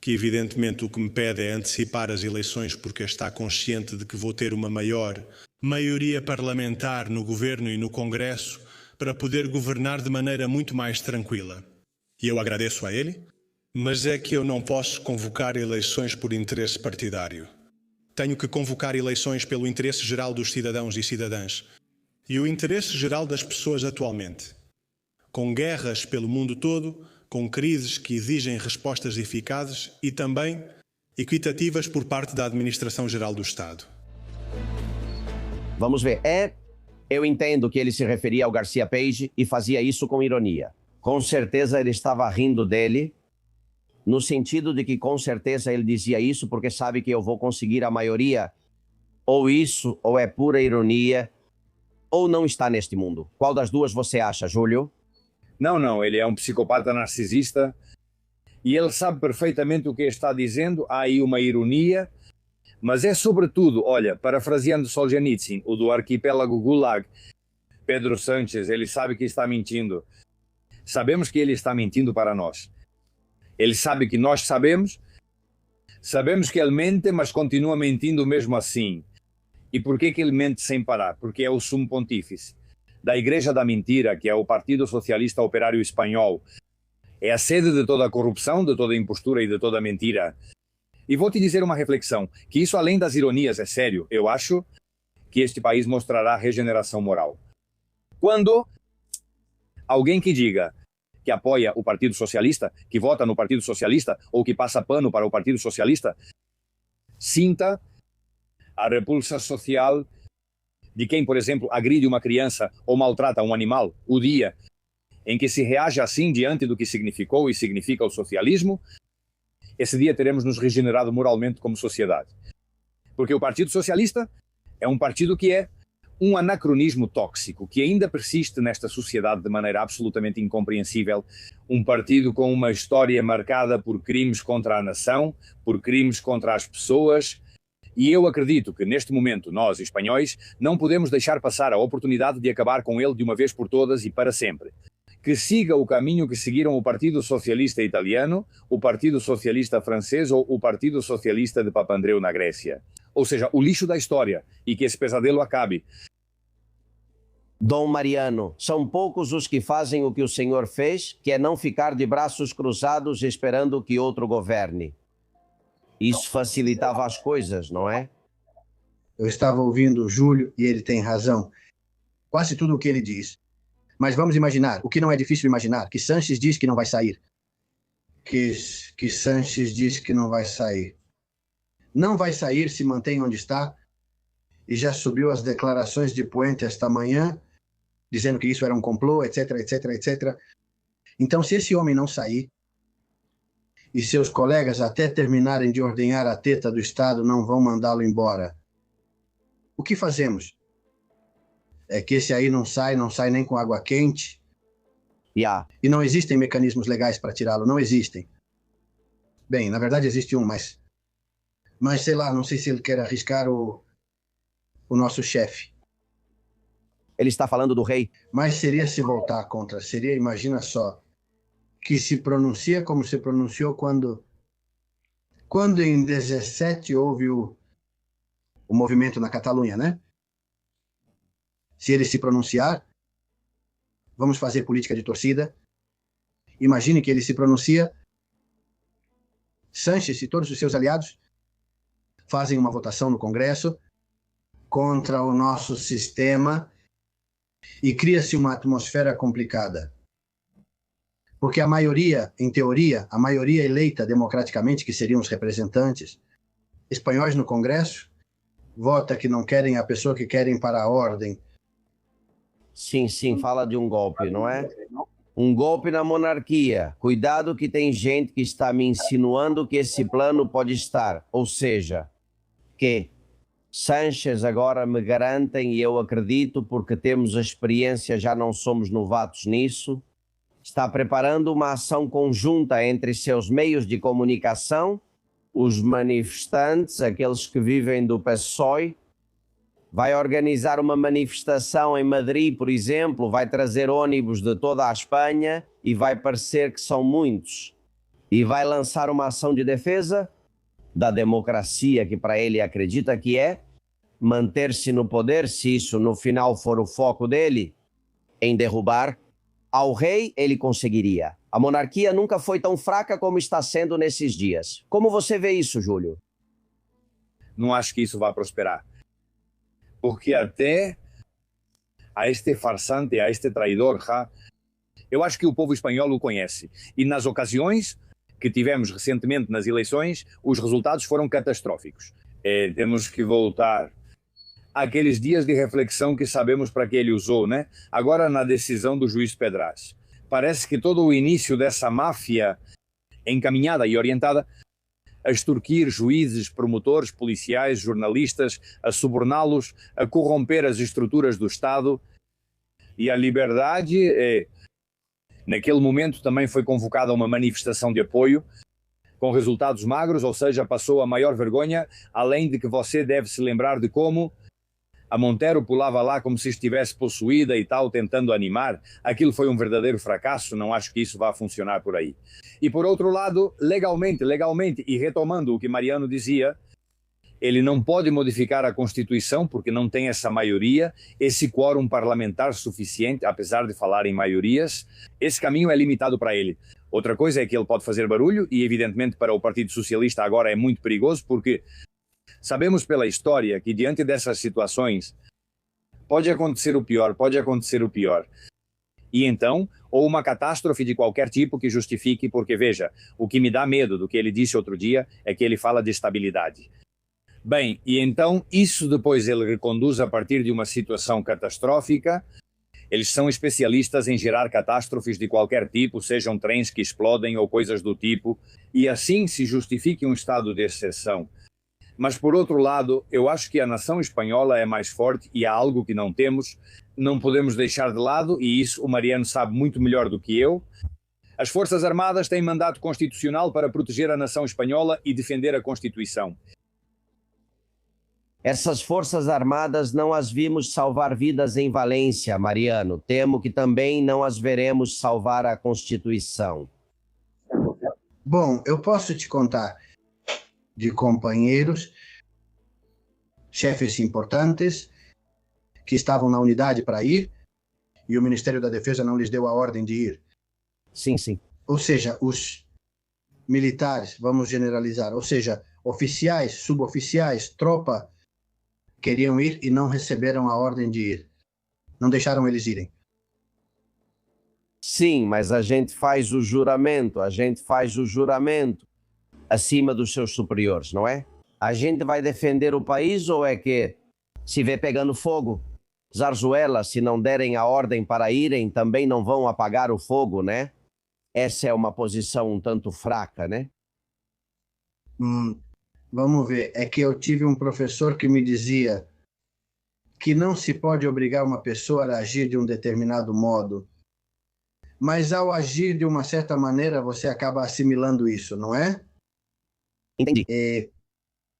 S18: que evidentemente o que me pede é antecipar as eleições porque está consciente de que vou ter uma maior maioria parlamentar no governo e no Congresso para poder governar de maneira muito mais tranquila. E eu agradeço a ele, mas é que eu não posso convocar eleições por interesse partidário. Tenho que convocar eleições pelo interesse geral dos cidadãos e cidadãs e o interesse geral das pessoas atualmente. com guerras pelo mundo todo, com crises que exigem respostas eficazes e também equitativas por parte da Administração-Geral do Estado.
S1: Vamos ver. Eu entendo que ele se referia ao Garcia Page e fazia isso com ironia. Com certeza ele estava rindo dele, no sentido de que com certeza ele dizia isso porque sabe que eu vou conseguir a maioria. Ou isso, ou é pura ironia, ou não está neste mundo. Qual das duas você acha, Júlio?
S4: Não, ele é um psicopata narcisista e ele sabe perfeitamente o que está dizendo. Há aí uma ironia, mas é sobretudo, olha, parafraseando Solzhenitsyn, o do arquipélago Gulag, Pedro Sánchez, ele sabe que está mentindo. Sabemos que ele está mentindo para nós. Ele sabe que nós sabemos que ele mente, mas continua mentindo mesmo assim. E por que ele mente sem parar? Porque é o sumo pontífice da Igreja da Mentira, que é o Partido Socialista Operário Espanhol. É a sede de toda a corrupção, de toda a impostura e de toda a mentira. E vou te dizer uma reflexão, que isso além das ironias é sério. Eu acho que este país mostrará regeneração moral. Quando alguém que diga que apoia o Partido Socialista, que vota no Partido Socialista ou que passa pano para o Partido Socialista, sinta a repulsa social de quem, por exemplo, agride uma criança ou maltrata um animal, o dia em que se reage assim diante do que significou e significa o socialismo, esse dia teremos nos regenerado moralmente como sociedade. Porque o Partido Socialista é um partido que é um anacronismo tóxico, que ainda persiste nesta sociedade de maneira absolutamente incompreensível. Um partido com uma história marcada por crimes contra a nação, por crimes contra as pessoas. E eu acredito que, neste momento, nós, espanhóis, não podemos deixar passar a oportunidade de acabar com ele de uma vez por todas e para sempre. Que siga o caminho que seguiram o Partido Socialista Italiano, o Partido Socialista Francês ou o Partido Socialista de Papandreou na Grécia. Ou seja, o lixo da história, e que esse pesadelo acabe.
S1: Dom Mariano, são poucos os que fazem o que o senhor fez, que é não ficar de braços cruzados esperando que outro governe. Isso facilitava as coisas, não é?
S3: Eu estava ouvindo o Júlio e ele tem razão. Quase tudo o que ele diz. Mas vamos imaginar, o que não é difícil imaginar, que Sanches diz que não vai sair. Que Sanches diz que não vai sair. Não vai sair, se mantém onde está. E já subiu as declarações de Puente esta manhã, dizendo que isso era um complô, etc, etc, etc. Então, se esse homem não sair, e seus colegas até terminarem de ordenhar a teta do Estado não vão mandá-lo embora, o que fazemos? É que esse aí não sai nem com água quente. E não existem mecanismos legais para tirá-lo, não existem. Bem, na verdade existe um, mas sei lá, não sei se ele quer arriscar o nosso chefe.
S1: Ele está falando do rei.
S3: Mas seria se voltar contra, imagina só, que se pronuncia como se pronunciou quando em 17 houve o movimento na Catalunha, né? Se ele se pronunciar, vamos fazer política de torcida. Imagine que ele se pronuncia, Sanches e todos os seus aliados fazem uma votação no Congresso contra o nosso sistema e cria-se uma atmosfera complicada. Porque a maioria, em teoria, a maioria eleita democraticamente, que seriam os representantes espanhóis no Congresso, vota que não querem a pessoa que querem para a ordem.
S1: Sim, fala de um golpe, não é? Um golpe na monarquia. Cuidado que tem gente que está me insinuando que esse plano pode estar. Ou seja, que Sanches agora me garantem, e eu acredito porque temos a experiência, já não somos novatos nisso, está preparando uma ação conjunta entre seus meios de comunicação, os manifestantes, aqueles que vivem do PSOE, vai organizar uma manifestação em Madrid, por exemplo, vai trazer ônibus de toda a Espanha e vai parecer que são muitos. E vai lançar uma ação de defesa da democracia, que para ele acredita que é manter-se no poder, se isso no final for o foco dele, em derrubar. Ao rei, ele conseguiria. A monarquia nunca foi tão fraca como está sendo nesses dias. Como você vê isso, Júlio?
S4: Não acho que isso vai prosperar. Porque até a este farsante, a este traidor, Eu acho que o povo espanhol o conhece. E nas ocasiões que tivemos recentemente nas eleições, os resultados foram catastróficos. Temos que voltar àqueles dias de reflexão que sabemos para que ele usou, né? Agora, na decisão do juiz Pedraz. Parece que todo o início dessa máfia encaminhada e orientada a extorquir juízes, promotores, policiais, jornalistas, a suborná-los, a corromper as estruturas do Estado. E a liberdade, naquele momento também foi convocada uma manifestação de apoio, com resultados magros, ou seja, passou a maior vergonha, além de que você deve se lembrar de como a Montero pulava lá como se estivesse possuída e tal, tentando animar. Aquilo foi um verdadeiro fracasso, não acho que isso vá funcionar por aí. E por outro lado, legalmente, e retomando o que Mariano dizia, ele não pode modificar a Constituição porque não tem essa maioria, esse quórum parlamentar suficiente, apesar de falar em maiorias, esse caminho é limitado para ele. Outra coisa é que ele pode fazer barulho e evidentemente para o Partido Socialista agora é muito perigoso porque sabemos pela história que diante dessas situações pode acontecer o pior. E então, ou uma catástrofe de qualquer tipo que justifique, porque veja, o que me dá medo do que ele disse outro dia é que ele fala de estabilidade. Bem, e então isso depois ele reconduz a partir de uma situação catastrófica. Eles são especialistas em gerar catástrofes de qualquer tipo, sejam trens que explodem ou coisas do tipo, e assim se justifique um estado de exceção. Mas, por outro lado, eu acho que a nação espanhola é mais forte e há algo que não temos, não podemos deixar de lado, e isso o Mariano sabe muito melhor do que eu. As Forças Armadas têm mandato constitucional para proteger a nação espanhola e defender a Constituição.
S1: Essas Forças Armadas não as vimos salvar vidas em Valência, Mariano. Temo que também não as veremos salvar a Constituição.
S3: Bom, eu posso te contar de companheiros, chefes importantes, que estavam na unidade para ir, e o Ministério da Defesa não lhes deu a ordem de ir.
S1: Sim, sim.
S3: Ou seja, os militares, vamos generalizar, ou seja, oficiais, suboficiais, tropa, queriam ir e não receberam a ordem de ir. Não deixaram eles irem.
S1: Sim, mas a gente faz o juramento acima dos seus superiores, não é? A gente vai defender o país ou é que se vê pegando fogo? Zarzuela, se não derem a ordem para irem, também não vão apagar o fogo, né? Essa é uma posição um tanto fraca, né?
S3: Vamos ver, é que eu tive um professor que me dizia que não se pode obrigar uma pessoa a agir de um determinado modo, mas ao agir de uma certa maneira você acaba assimilando isso, não é?
S1: Entendi.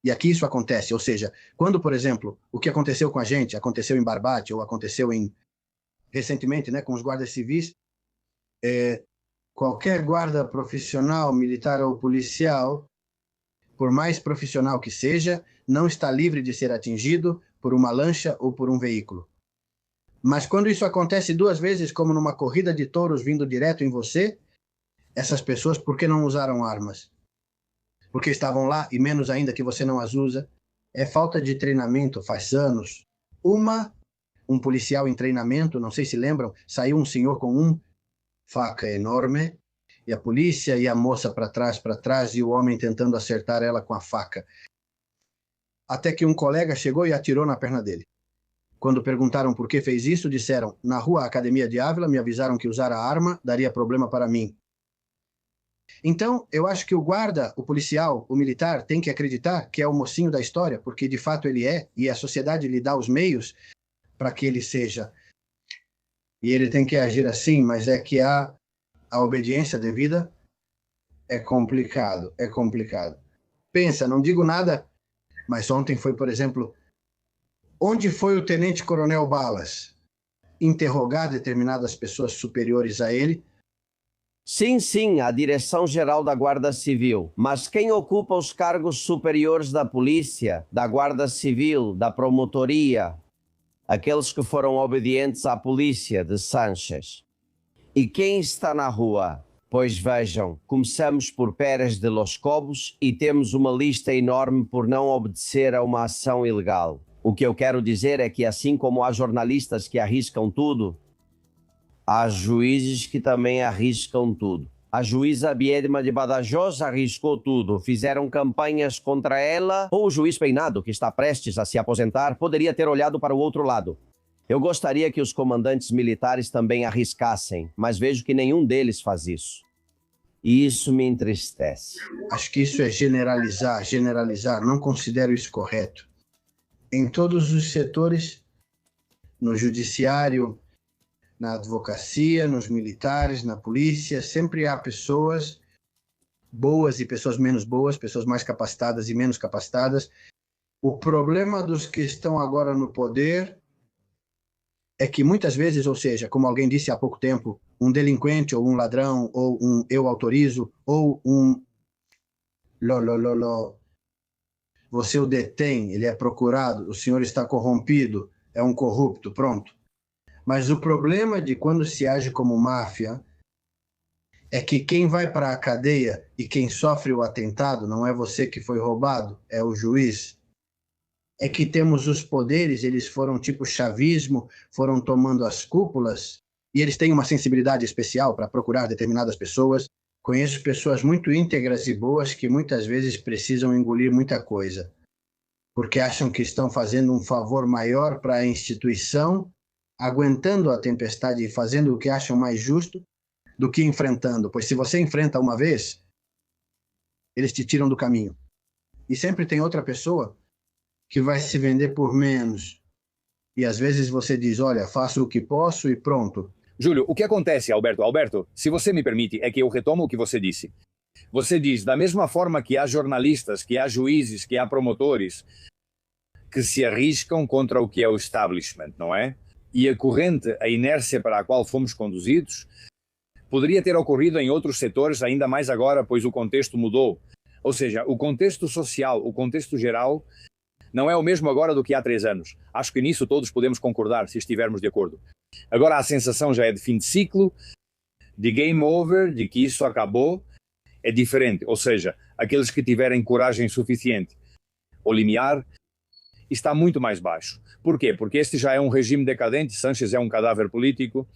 S3: E aqui isso acontece, ou seja, quando, por exemplo, o que aconteceu com a gente, aconteceu em Barbate ou aconteceu recentemente, né, com os guardas civis, qualquer guarda profissional, militar ou policial, por mais profissional que seja, não está livre de ser atingido por uma lancha ou por um veículo. Mas quando isso acontece duas vezes, como numa corrida de touros vindo direto em você, essas pessoas, por que não usaram armas? Porque estavam lá e menos ainda que você não as usa. É falta de treinamento, faz anos. Um policial em treinamento, não sei se lembram, saiu um senhor com uma faca enorme, e a polícia e a moça para trás, e o homem tentando acertar ela com a faca. Até que um colega chegou e atirou na perna dele. Quando perguntaram por que fez isso, disseram, na rua Academia de Ávila me avisaram que usar a arma daria problema para mim. Então, eu acho que o guarda, o policial, o militar, tem que acreditar que é o mocinho da história, porque de fato ele é, e a sociedade lhe dá os meios para que ele seja. E ele tem que agir assim, mas é que a obediência devida é complicado. Pensa, não digo nada, mas ontem foi, por exemplo, onde foi o tenente-coronel Balas interrogar determinadas pessoas superiores a ele?
S1: Sim, a Direção-Geral da Guarda Civil. Mas quem ocupa os cargos superiores da polícia, da Guarda Civil, da promotoria? Aqueles que foram obedientes à polícia de Sánchez. E quem está na rua? Pois vejam, começamos por Pérez de los Cobos e temos uma lista enorme por não obedecer a uma ação ilegal. O que eu quero dizer é que assim como há jornalistas que arriscam tudo, Há juízes que também arriscam tudo. A juíza Biedma de Badajoz arriscou tudo. Fizeram campanhas contra ela. Ou o juiz Peinado, que está prestes a se aposentar, poderia ter olhado para o outro lado. Eu gostaria que os comandantes militares também arriscassem, mas vejo que nenhum deles faz isso. E isso me entristece.
S3: Acho que isso é generalizar. Não considero isso correto. Em todos os setores, no judiciário, na advocacia, nos militares, na polícia, sempre há pessoas boas e pessoas menos boas, pessoas mais capacitadas e menos capacitadas. O problema dos que estão agora no poder é que muitas vezes, ou seja, como alguém disse há pouco tempo, um delinquente ou um ladrão ou um eu autorizo ou um você o detém, ele é procurado, o senhor está corrompido, é um corrupto, pronto. Mas o problema de quando se age como máfia é que quem vai para a cadeia e quem sofre o atentado não é você que foi roubado, é o juiz. É que temos os poderes, eles foram tipo chavismo, foram tomando as cúpulas e eles têm uma sensibilidade especial para procurar determinadas pessoas. Conheço pessoas muito íntegras e boas que muitas vezes precisam engolir muita coisa, porque acham que estão fazendo um favor maior para a instituição, aguentando a tempestade e fazendo o que acham mais justo do que enfrentando. Pois se você enfrenta uma vez, eles te tiram do caminho. E sempre tem outra pessoa que vai se vender por menos. E às vezes você diz, olha, faço o que posso e pronto.
S4: Júlio, o que acontece, Alberto? Alberto, se você me permite, é que eu retomo o que você disse. Você diz, da mesma forma que há jornalistas, que há juízes, que há promotores que se arriscam contra o que é o establishment, não é? E a corrente, a inércia para a qual fomos conduzidos, poderia ter ocorrido em outros setores, ainda mais agora, pois o contexto mudou. Ou seja, o contexto social, o contexto geral, não é o mesmo agora do que há 3 anos. Acho que nisso todos podemos concordar, se estivermos de acordo. Agora a sensação já é de fim de ciclo, de game over, de que isso acabou, é diferente. Ou seja, aqueles que tiverem coragem suficiente, o limiar está muito mais baixo. Por quê? Porque este já é um regime decadente, Sánchez é um cadáver político.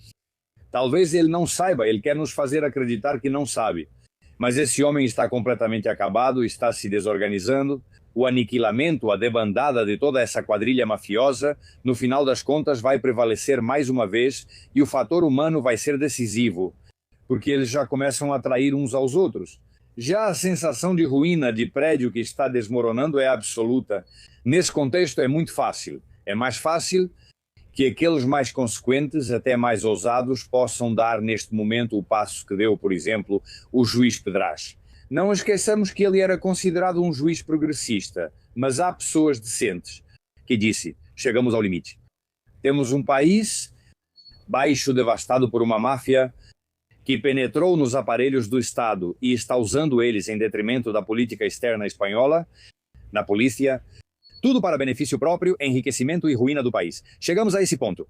S4: Talvez ele não saiba, ele quer nos fazer acreditar que não sabe. Mas esse homem está completamente acabado, está se desorganizando. O aniquilamento, a debandada de toda essa quadrilha mafiosa, no final das contas vai prevalecer mais uma vez e o fator humano vai ser decisivo, porque eles já começam a trair uns aos outros. Já a sensação de ruína de prédio que está desmoronando é absoluta. Nesse contexto é muito fácil. É mais fácil que aqueles mais consequentes, até mais ousados, possam dar neste momento o passo que deu, por exemplo, o juiz Pedraz. Não esqueçamos que ele era considerado um juiz progressista, mas há pessoas decentes que disse, chegamos ao limite. Temos um país baixo, devastado por uma máfia que penetrou nos aparelhos do Estado e está usando eles em detrimento da política externa espanhola, na polícia, tudo para benefício próprio, enriquecimento e ruína do país. Chegamos a esse ponto.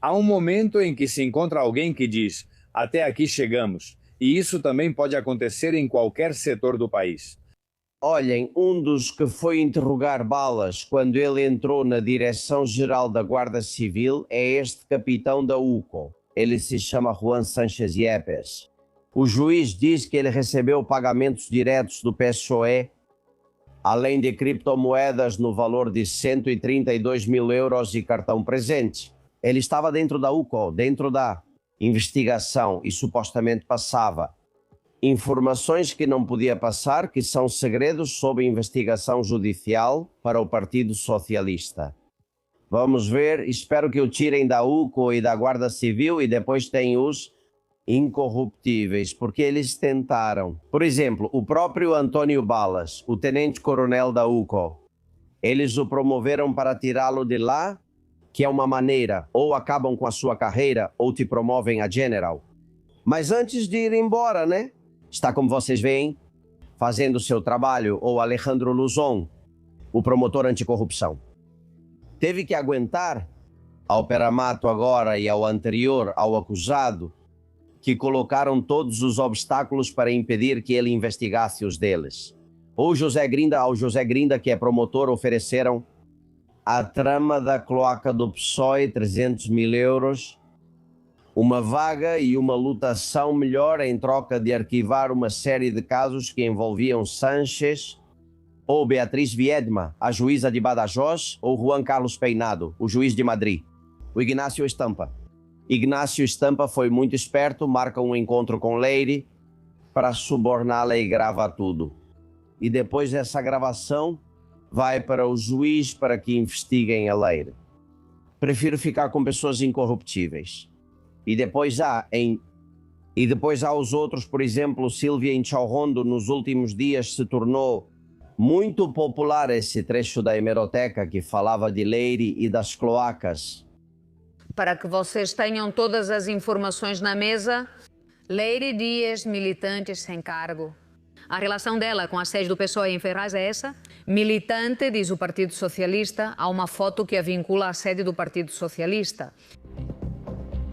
S4: Há um momento em que se encontra alguém que diz, até aqui chegamos. E isso também pode acontecer em qualquer setor do país.
S1: Olhem, um dos que foi interrogar Balas quando ele entrou na Direção-Geral da Guarda Civil é este capitão da UCO. Ele se chama Juan Sánchez Yepes. O juiz diz que ele recebeu pagamentos diretos do PSOE, além de criptomoedas no valor de 132 mil euros e cartão presente. Ele estava dentro da UCO, dentro da investigação e supostamente passava informações que não podia passar, que são segredos sob investigação judicial para o Partido Socialista. Vamos ver, espero que o tirem da UCO e da Guarda Civil e depois tem os incorruptíveis, porque eles tentaram. Por exemplo, o próprio Antônio Balas, o tenente-coronel da UCO, eles o promoveram para tirá-lo de lá, que é uma maneira, ou acabam com a sua carreira, ou te promovem a general. Mas antes de ir embora, né? Está como vocês veem, fazendo o seu trabalho, ou Alejandro Luzon, o promotor anticorrupção. Teve que aguentar ao Peramato agora e ao anterior, ao acusado, que colocaram todos os obstáculos para impedir que ele investigasse os deles. Ao José Grinda, que é promotor, ofereceram a trama da cloaca do PSOE, 300 mil euros, uma vaga e uma lotação melhor em troca de arquivar uma série de casos que envolviam Sanches ou Beatriz Viedma, a juíza de Badajoz, ou Juan Carlos Peinado, o juiz de Madrid. O Ignacio Estampa. Ignacio Estampa foi muito esperto, marca um encontro com Leire para suborná-la e grava tudo. E depois dessa gravação, vai para o juiz para que investiguem a Leire. Prefiro ficar com pessoas incorruptíveis. E depois há os outros, por exemplo, Silvia Inchaurrondo, nos últimos dias se tornou muito popular esse trecho da hemeroteca que falava de Leire e das cloacas.
S17: Para que vocês tenham todas as informações na mesa, Leire Dias, militante sem cargo. A relação dela com a sede do PSOE em Ferraz é essa? Militante, diz o Partido Socialista, há uma foto que a vincula à sede do Partido Socialista.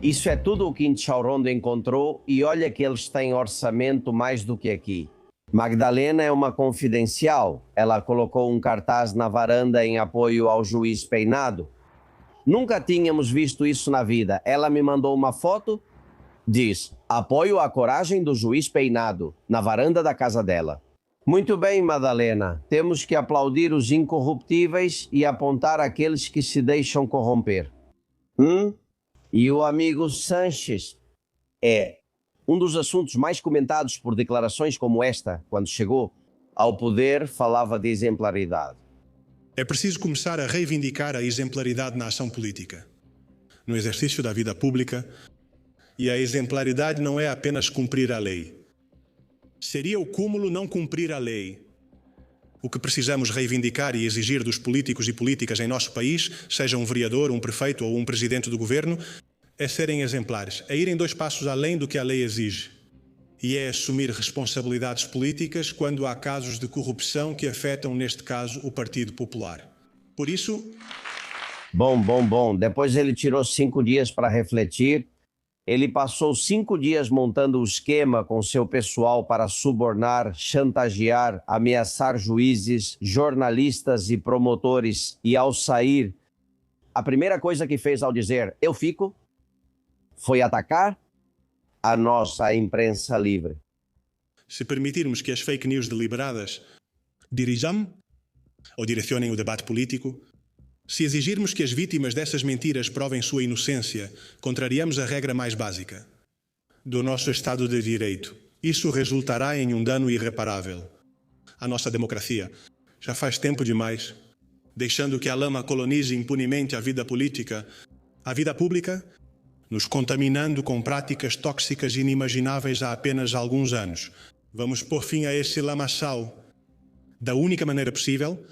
S1: Isso é tudo o que Inchaurrondo encontrou e olha que eles têm orçamento mais do que aqui. Magdalena é uma confidencial. Ela colocou um cartaz na varanda em apoio ao juiz Peinado. Nunca tínhamos visto isso na vida. Ela me mandou uma foto, diz, apoio à coragem do juiz Peinado, na varanda da casa dela. Muito bem, Madalena. Temos que aplaudir os incorruptíveis e apontar aqueles que se deixam corromper. E o amigo Sanches é um dos assuntos mais comentados por declarações como esta, quando chegou ao poder, falava de exemplaridade.
S18: É preciso começar a reivindicar a exemplaridade na ação política, no exercício da vida pública, e a exemplaridade não é apenas cumprir a lei. Seria o cúmulo não cumprir a lei. O que precisamos reivindicar e exigir dos políticos e políticas em nosso país, seja um vereador, um prefeito ou um presidente do governo, é serem exemplares, é irem 2 passos além do que a lei exige. E é assumir responsabilidades políticas quando há casos de corrupção que afetam, neste caso, o Partido Popular. Por isso...
S1: Bom. Depois ele tirou 5 dias para refletir. Ele passou 5 dias montando o esquema com seu pessoal para subornar, chantagear, ameaçar juízes, jornalistas e promotores. E ao sair, a primeira coisa que fez ao dizer, eu fico, foi atacar a nossa imprensa livre.
S18: Se permitirmos que as fake news deliberadas dirijam ou direcionem o debate político, se exigirmos que as vítimas dessas mentiras provem sua inocência, contrariamos a regra mais básica do nosso Estado de Direito. Isso resultará em um dano irreparável à nossa democracia. Já faz tempo demais, deixando que a lama colonize impunemente a vida política, a vida pública, nos contaminando com práticas tóxicas inimagináveis há apenas alguns anos. Vamos pôr fim a esse lamaçal da única maneira possível,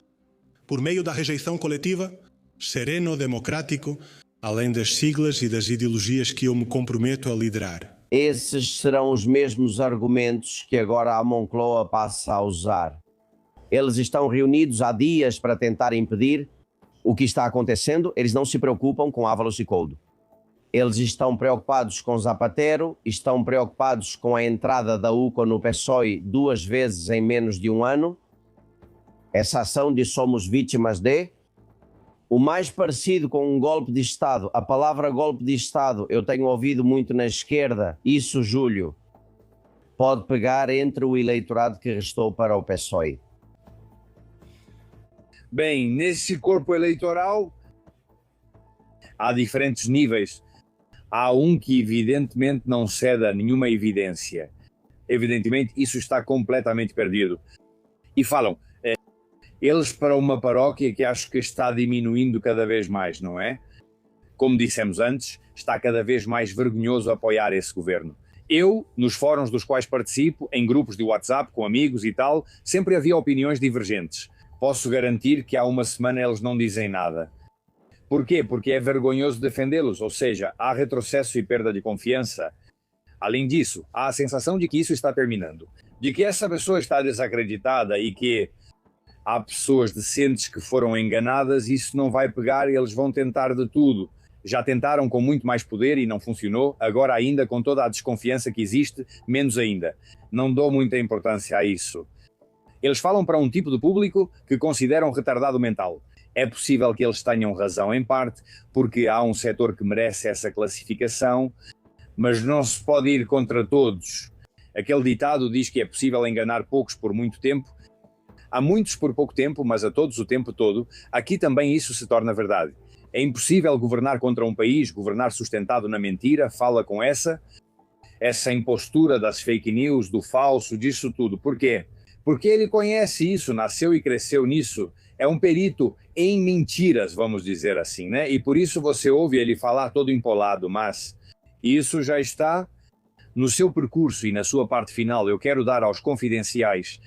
S18: por meio da rejeição coletiva, sereno, democrático, além das siglas e das ideologias que eu me comprometo a liderar.
S1: Esses serão os mesmos argumentos que agora a Moncloa passa a usar. Eles estão reunidos há dias para tentar impedir o que está acontecendo. Eles não se preocupam com Ávalos e Couto. Eles estão preocupados com Zapatero, estão preocupados com a entrada da UCO no PSOE 2 vezes em menos de um ano. Essa ação de somos vítimas de... O mais parecido com um golpe de Estado, a palavra golpe de Estado, eu tenho ouvido muito na esquerda, isso, Júlio, pode pegar entre o eleitorado que restou para o PSOE.
S4: Bem, nesse corpo eleitoral há diferentes níveis. Há um que evidentemente não cede a nenhuma evidência. Evidentemente isso está completamente perdido. E falam, eles para uma paróquia que acho que está diminuindo cada vez mais, não é? Como dissemos antes, está cada vez mais vergonhoso apoiar esse governo. Eu, nos fóruns dos quais participo, em grupos de WhatsApp com amigos e tal, sempre havia opiniões divergentes. Posso garantir que há uma semana eles não dizem nada. Porquê? Porque é vergonhoso defendê-los, ou seja, há retrocesso e perda de confiança. Além disso, há a sensação de que isso está terminando, de que essa pessoa está desacreditada e que há pessoas decentes que foram enganadas, isso não vai pegar e eles vão tentar de tudo. Já tentaram com muito mais poder e não funcionou, agora ainda com toda a desconfiança que existe, menos ainda. Não dou muita importância a isso. Eles falam para um tipo de público que consideram retardado mental. É possível que eles tenham razão em parte, porque há um setor que merece essa classificação, mas não se pode ir contra todos. Aquele ditado diz que é possível enganar poucos por muito tempo. Há muitos por pouco tempo, mas a todos o tempo todo. Aqui também isso se torna verdade. É impossível governar contra um país, governar sustentado na mentira, fala com essa impostura das fake news, do falso, disso tudo. Por quê? Porque ele conhece isso, nasceu e cresceu nisso. É um perito em mentiras, vamos dizer assim, né? E por isso você ouve ele falar todo empolado, mas isso já está no seu percurso e na sua parte final. Eu quero dar aos confidenciais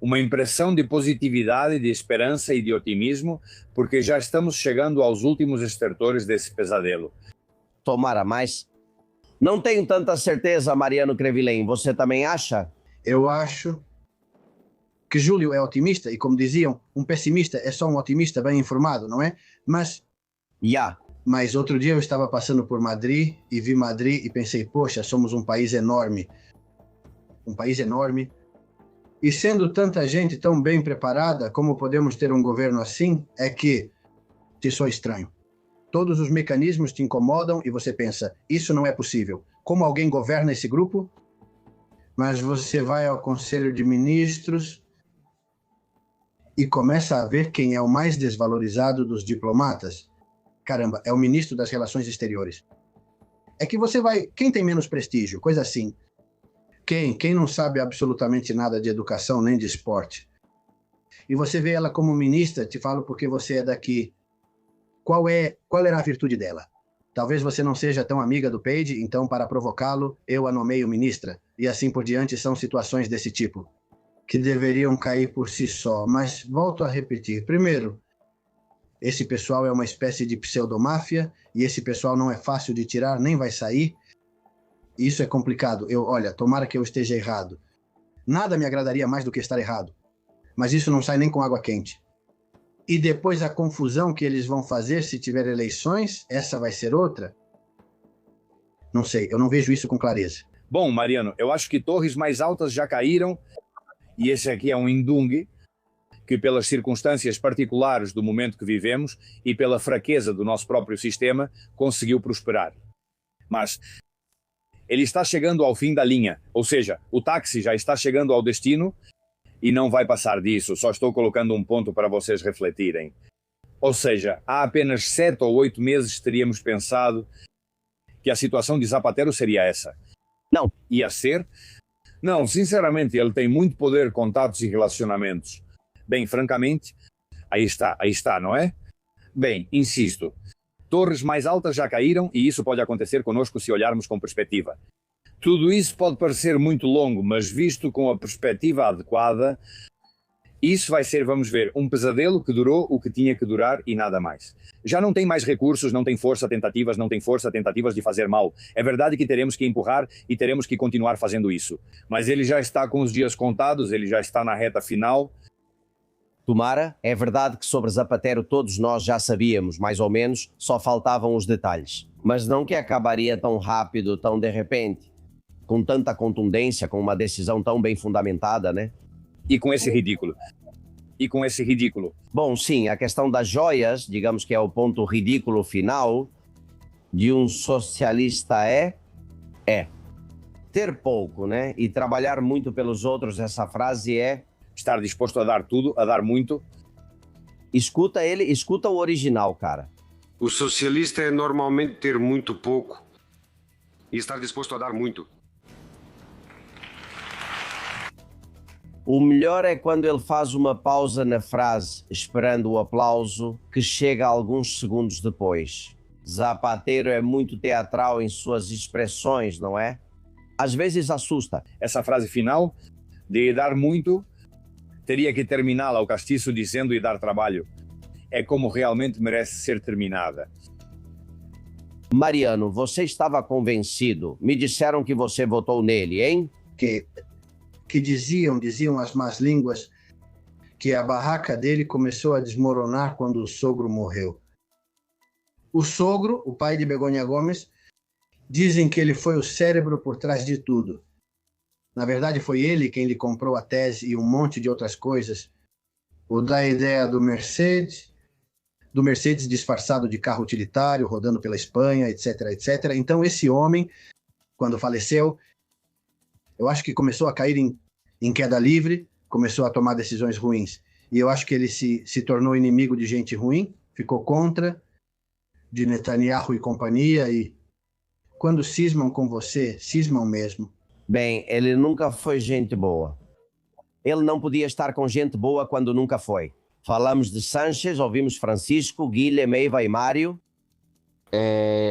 S4: uma impressão de positividade, de esperança e de otimismo, porque já estamos chegando aos últimos estertores desse pesadelo.
S1: Tomara, mas não tenho tanta certeza, Mariano Crevilém. Você também acha?
S3: Eu acho que Júlio é otimista e, como diziam, um pessimista é só um otimista bem informado, não é? Mas Mas outro dia eu estava passando por Madrid e vi Madrid e pensei, poxa, somos um país enorme. Um país enorme. E sendo tanta gente tão bem preparada, como podemos ter um governo assim, é que te soa estranho. Todos os mecanismos te incomodam e você pensa, isso não é possível. Como alguém governa esse grupo? Mas você vai ao Conselho de Ministros e começa a ver quem é o mais desvalorizado dos diplomatas. Caramba, é o ministro das Relações Exteriores. É que você vai... Quem tem menos prestígio? Coisa assim. Quem não sabe absolutamente nada de educação nem de esporte? E você vê ela como ministra, te falo porque você é daqui. Qual era a virtude dela? Talvez você não seja tão amiga do Page, então para provocá-lo, eu a nomeio ministra. E assim por diante são situações desse tipo, que deveriam cair por si só. Mas volto a repetir. Primeiro, esse pessoal é uma espécie de pseudomáfia, e esse pessoal não é fácil de tirar, nem vai sair. Isso é complicado. Olha, tomara que eu esteja errado. Nada me agradaria mais do que estar errado. Mas isso não sai nem com água quente. E depois a confusão que eles vão fazer se tiver eleições, essa vai ser outra? Não sei, eu não vejo isso com clareza.
S4: Bom, Mariano, eu acho que torres mais altas já caíram, e esse aqui é um indungue, que pelas circunstâncias particulares do momento que vivemos e pela fraqueza do nosso próprio sistema, conseguiu prosperar. Mas ele está chegando ao fim da linha, ou seja, o táxi já está chegando ao destino e não vai passar disso, só estou colocando um ponto para vocês refletirem. Ou seja, há apenas 7 ou 8 meses teríamos pensado que a situação de Zapatero seria essa.
S1: Não.
S4: Ia ser? Não, sinceramente, ele tem muito poder, contatos e relacionamentos. Bem, francamente, aí está, não é? Bem, insisto. Torres mais altas já caíram e isso pode acontecer conosco se olharmos com perspectiva. Tudo isso pode parecer muito longo, mas visto com a perspectiva adequada, isso vai ser, vamos ver, um pesadelo que durou o que tinha que durar e nada mais. Já não tem mais recursos, não tem força, tentativas de fazer mal. É verdade que teremos que empurrar e teremos que continuar fazendo isso. Mas ele já está com os dias contados, ele já está na reta final.
S1: Tomara, é verdade que sobre Zapatero todos nós já sabíamos, mais ou menos, só faltavam os detalhes. Mas não que acabaria tão rápido, tão de repente, com tanta contundência, com uma decisão tão bem fundamentada, né?
S4: E com esse ridículo.
S1: Bom, sim, a questão das joias, digamos que é o ponto ridículo final de um socialista é ter pouco, né? E trabalhar muito pelos outros, essa frase é...
S4: Estar disposto a dar tudo, a dar muito.
S1: Escuta o original, cara.
S8: O socialista é normalmente ter muito pouco e estar disposto a dar muito.
S1: O melhor é quando ele faz uma pausa na frase, esperando o aplauso, que chega alguns segundos depois. Zapatero é muito teatral em suas expressões, não é? Às vezes assusta.
S4: Essa frase final, de dar muito, teria que terminá-la ao castiço dizendo e dar trabalho. É como realmente merece ser terminada.
S1: Mariano, você estava convencido. Me disseram que você votou nele, hein?
S3: Que diziam as más línguas, que a barraca dele começou a desmoronar quando o sogro morreu. O sogro, o pai de Begonha Gomes, dizem que ele foi o cérebro por trás de tudo. Na verdade, foi ele quem lhe comprou a tese e um monte de outras coisas. O da ideia do Mercedes disfarçado de carro utilitário, rodando pela Espanha, etc, etc. Então, esse homem quando faleceu. Eu acho que começou a cair em queda livre, começou a tomar decisões ruins. E eu acho que ele se tornou inimigo de gente ruim, ficou contra, de Netanyahu e companhia, e quando cismam com você, cismam mesmo.
S1: Bem, ele nunca foi gente boa. Ele não podia estar com gente boa quando nunca foi. Falamos de Sánchez, ouvimos Francisco, Guilherme, Eiva e Mário.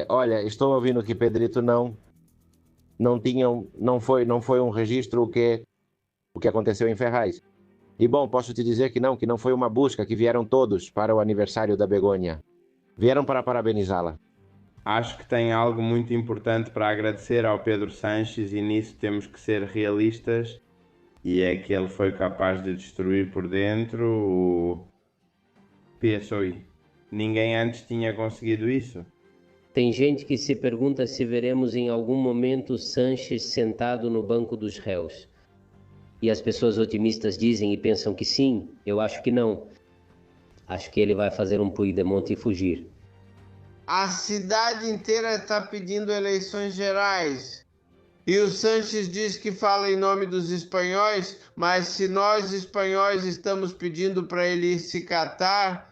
S19: Olha, estou ouvindo que Pedrito não foi um registro o que aconteceu em Ferraz. E bom, posso te dizer que não foi uma busca, que vieram todos para o aniversário da Begônia. Vieram para parabenizá-la.
S20: Acho que tem algo muito importante para agradecer ao Pedro Sánchez, e nisso temos que ser realistas, e é que ele foi capaz de destruir por dentro o PSOE. Ninguém antes tinha conseguido isso.
S21: Tem gente que se pergunta se veremos em algum momento Sánchez sentado no banco dos réus. E as pessoas otimistas dizem e pensam que sim, eu acho que não. Acho que ele vai fazer um Puigdemont e fugir.
S22: A cidade inteira está pedindo eleições gerais. E o Sánchez diz que fala em nome dos espanhóis, mas se nós espanhóis estamos pedindo para ele se catar...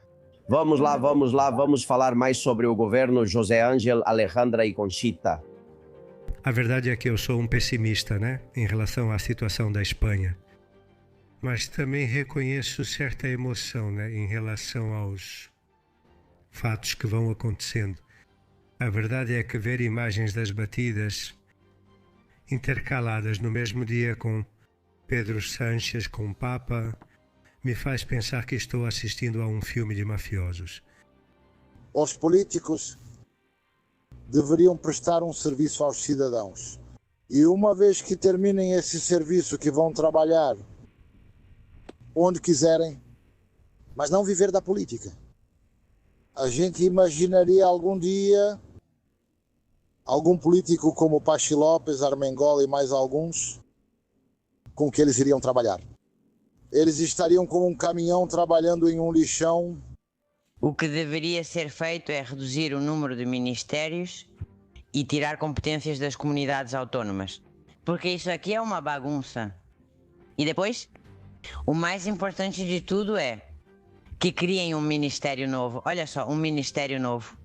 S1: Vamos lá, vamos falar mais sobre o governo José Ángel, Alejandra e Conchita.
S23: A verdade é que eu sou um pessimista, né, em relação à situação da Espanha. Mas também reconheço certa emoção, né, em relação aos fatos que vão acontecendo. A verdade é que ver imagens das batidas intercaladas no mesmo dia com Pedro Sánchez, com o Papa, me faz pensar que estou assistindo a um filme de mafiosos.
S24: Os políticos deveriam prestar um serviço aos cidadãos. E uma vez que terminem esse serviço, que vão trabalhar onde quiserem, mas não viver da política. A gente imaginaria algum dia algum político como Pachi López, Armengol e mais alguns com que eles iriam trabalhar. Eles estariam com um caminhão trabalhando em um lixão.
S25: O que deveria ser feito é reduzir o número de ministérios e tirar competências das comunidades autónomas. Porque isso aqui é uma bagunça. E depois, o mais importante de tudo é que criem um ministério novo. Olha só, um ministério novo.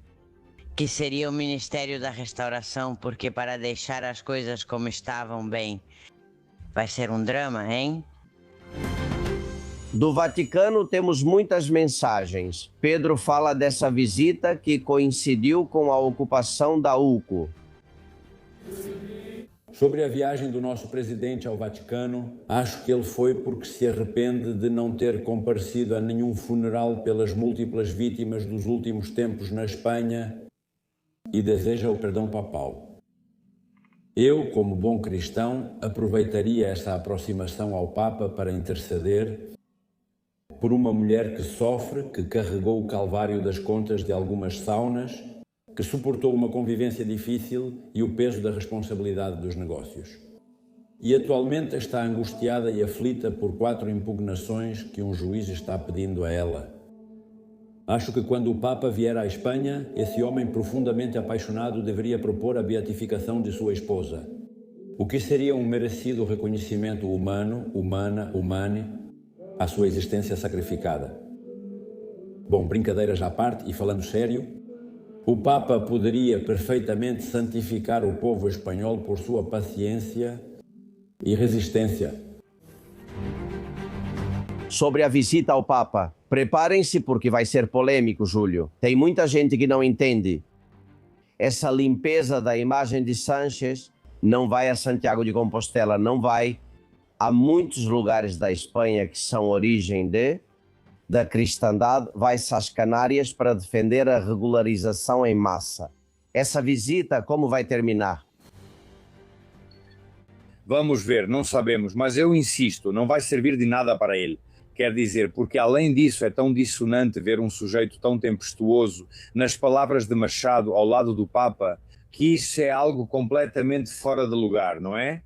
S25: Que seria o Ministério da Restauração, porque para deixar as coisas como estavam bem, vai ser um drama, hein?
S1: Do Vaticano temos muitas mensagens. Pedro fala dessa visita que coincidiu com a ocupação da UCO.
S26: Sobre a viagem do nosso presidente ao Vaticano, acho que ele foi porque se arrepende de não ter comparecido a nenhum funeral pelas múltiplas vítimas dos últimos tempos na Espanha e deseja o perdão papal. Eu, como bom cristão, aproveitaria essa aproximação ao Papa para interceder por uma mulher que sofre, que carregou o calvário das contas de algumas saunas, que suportou uma convivência difícil e o peso da responsabilidade dos negócios. E atualmente está angustiada e aflita por 4 impugnações que um juiz está pedindo a ela. Acho que quando o Papa vier à Espanha, esse homem profundamente apaixonado deveria propor a beatificação de sua esposa, o que seria um merecido reconhecimento humane, à sua existência sacrificada. Bom, brincadeiras à parte e falando sério, o Papa poderia perfeitamente santificar o povo espanhol por sua paciência e resistência.
S1: Sobre a visita ao Papa, preparem-se porque vai ser polêmico, Júlio. Tem muita gente que não entende. Essa limpeza da imagem de Sánchez não vai a Santiago de Compostela, não vai. Há muitos lugares da Espanha que são origem da cristandade, vai-se às Canárias para defender a regularização em massa. Essa visita, como vai terminar?
S4: Vamos ver, não sabemos, mas eu insisto, não vai servir de nada para ele. Quer dizer, porque além disso é tão dissonante ver um sujeito tão tempestuoso nas palavras de Machado ao lado do Papa, que isso é algo completamente fora de lugar, não é?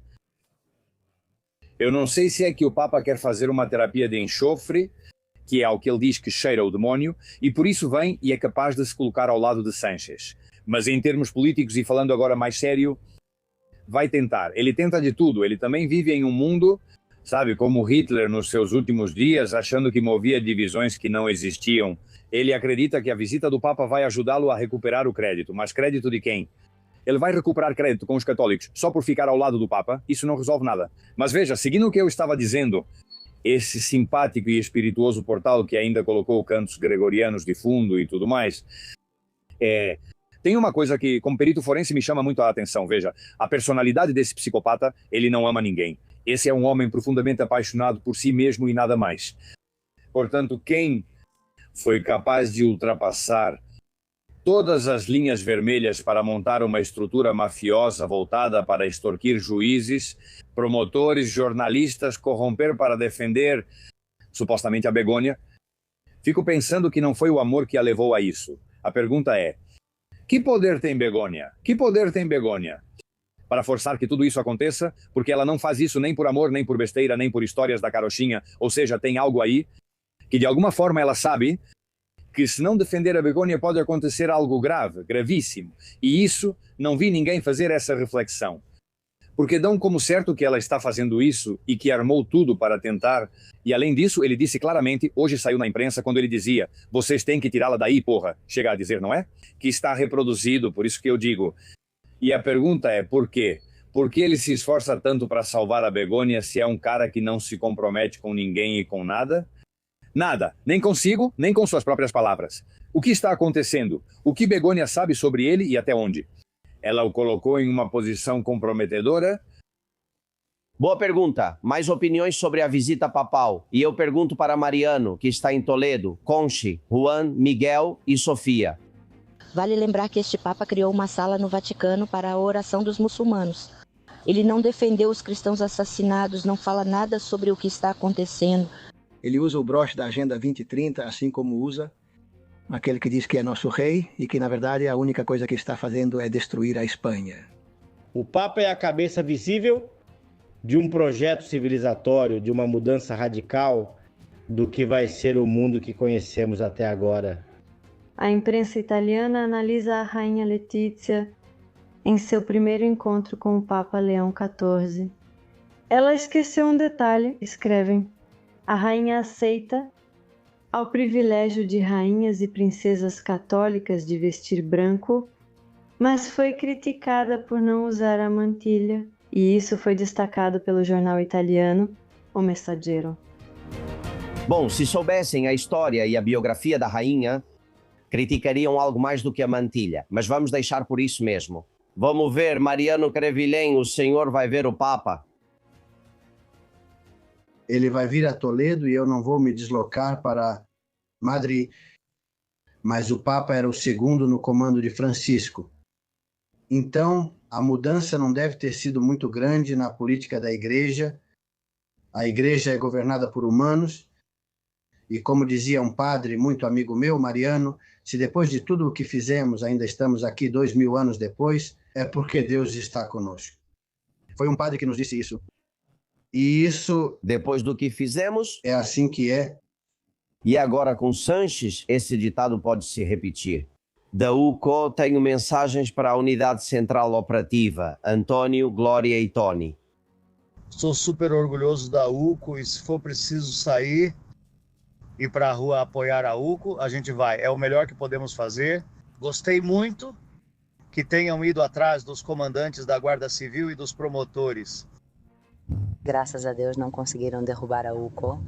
S4: Eu não sei se é que o Papa quer fazer uma terapia de enxofre, que é ao que ele diz que cheira o demónio, e por isso vem e é capaz de se colocar ao lado de Sánchez. Mas em termos políticos, e falando agora mais sério, vai tentar. Ele tenta de tudo. Ele também vive em um mundo, sabe, como Hitler nos seus últimos dias, achando que movia divisões que não existiam. Ele acredita que a visita do Papa vai ajudá-lo a recuperar o crédito. Mas crédito de quem? Ele vai recuperar crédito com os católicos só por ficar ao lado do Papa? Isso não resolve nada. Mas veja, seguindo o que eu estava dizendo, esse simpático e espirituoso portal que ainda colocou cantos gregorianos de fundo e tudo mais, tem uma coisa que, como perito forense, me chama muito a atenção. Veja, a personalidade desse psicopata, ele não ama ninguém. Esse é um homem profundamente apaixonado por si mesmo e nada mais. Portanto, quem foi capaz de ultrapassar todas as linhas vermelhas para montar uma estrutura mafiosa voltada para extorquir juízes, promotores, jornalistas, corromper para defender, supostamente, a Begônia, fico pensando que não foi o amor que a levou a isso. A pergunta é, que poder tem Begônia? Que poder tem Begônia para forçar que tudo isso aconteça? Porque ela não faz isso nem por amor, nem por besteira, nem por histórias da carochinha. Ou seja, tem algo aí que de alguma forma ela sabe que se não defender a Begônia pode acontecer algo grave, gravíssimo. E isso, não vi ninguém fazer essa reflexão. Porque dão como certo que ela está fazendo isso e que armou tudo para tentar. E além disso, ele disse claramente, hoje saiu na imprensa, quando ele dizia, vocês têm que tirá-la daí, porra. Chega a dizer, não é? Que está reproduzido, por isso que eu digo. E a pergunta é, por quê? Por que ele se esforça tanto para salvar a Begônia se é um cara que não se compromete com ninguém e com nada? Nada, nem consigo, nem com suas próprias palavras. O que está acontecendo? O que Begônia sabe sobre ele e até onde? Ela o colocou em uma posição comprometedora?
S1: Boa pergunta. Mais opiniões sobre a visita papal. E eu pergunto para Mariano, que está em Toledo, Conchi, Juan, Miguel e Sofia.
S2: Vale lembrar que este Papa criou uma sala no Vaticano para a oração dos muçulmanos. Ele não defendeu os cristãos assassinados, não fala nada sobre o que está acontecendo.
S3: Ele usa o broche da Agenda 2030, assim como usa aquele que diz que é nosso rei e que, na verdade, a única coisa que está fazendo é destruir a Espanha.
S5: O Papa é a cabeça visível de um projeto civilizatório, de uma mudança radical do que vai ser o mundo que conhecemos até agora.
S6: A imprensa italiana analisa a Rainha Letícia em seu primeiro encontro com o Papa Leão XIV. Ela esqueceu um detalhe, escrevem. A rainha aceita ao privilégio de rainhas e princesas católicas de vestir branco, mas foi criticada por não usar a mantilha, e isso foi destacado pelo jornal italiano O Messaggero.
S1: Bom, se soubessem a história e a biografia da rainha, criticariam algo mais do que a mantilha, mas vamos deixar por isso mesmo. Vamos ver, Mariano Crevilém, o senhor vai ver o Papa?
S3: Ele vai vir a Toledo e eu não vou me deslocar para Madrid. Mas o Papa era o segundo no comando de Francisco. Então, a mudança não deve ter sido muito grande na política da Igreja. A Igreja é governada por humanos. E como dizia um padre muito amigo meu, Mariano, se depois de tudo o que fizemos ainda estamos aqui 2000 anos depois, é porque Deus está conosco. Foi um padre que nos disse isso. E isso,
S1: depois do que fizemos,
S3: é assim que é.
S1: E agora com Sanches, esse ditado pode se repetir. Da UCO tenho mensagens para a Unidade Central Operativa, Antônio, Glória e Tony.
S7: Sou super orgulhoso da UCO e se for preciso sair, ir para a rua apoiar a UCO, a gente vai. É o melhor que podemos fazer. Gostei muito que tenham ido atrás dos comandantes da Guarda Civil e dos promotores.
S2: Graças a Deus não conseguiram derrubar a UCO.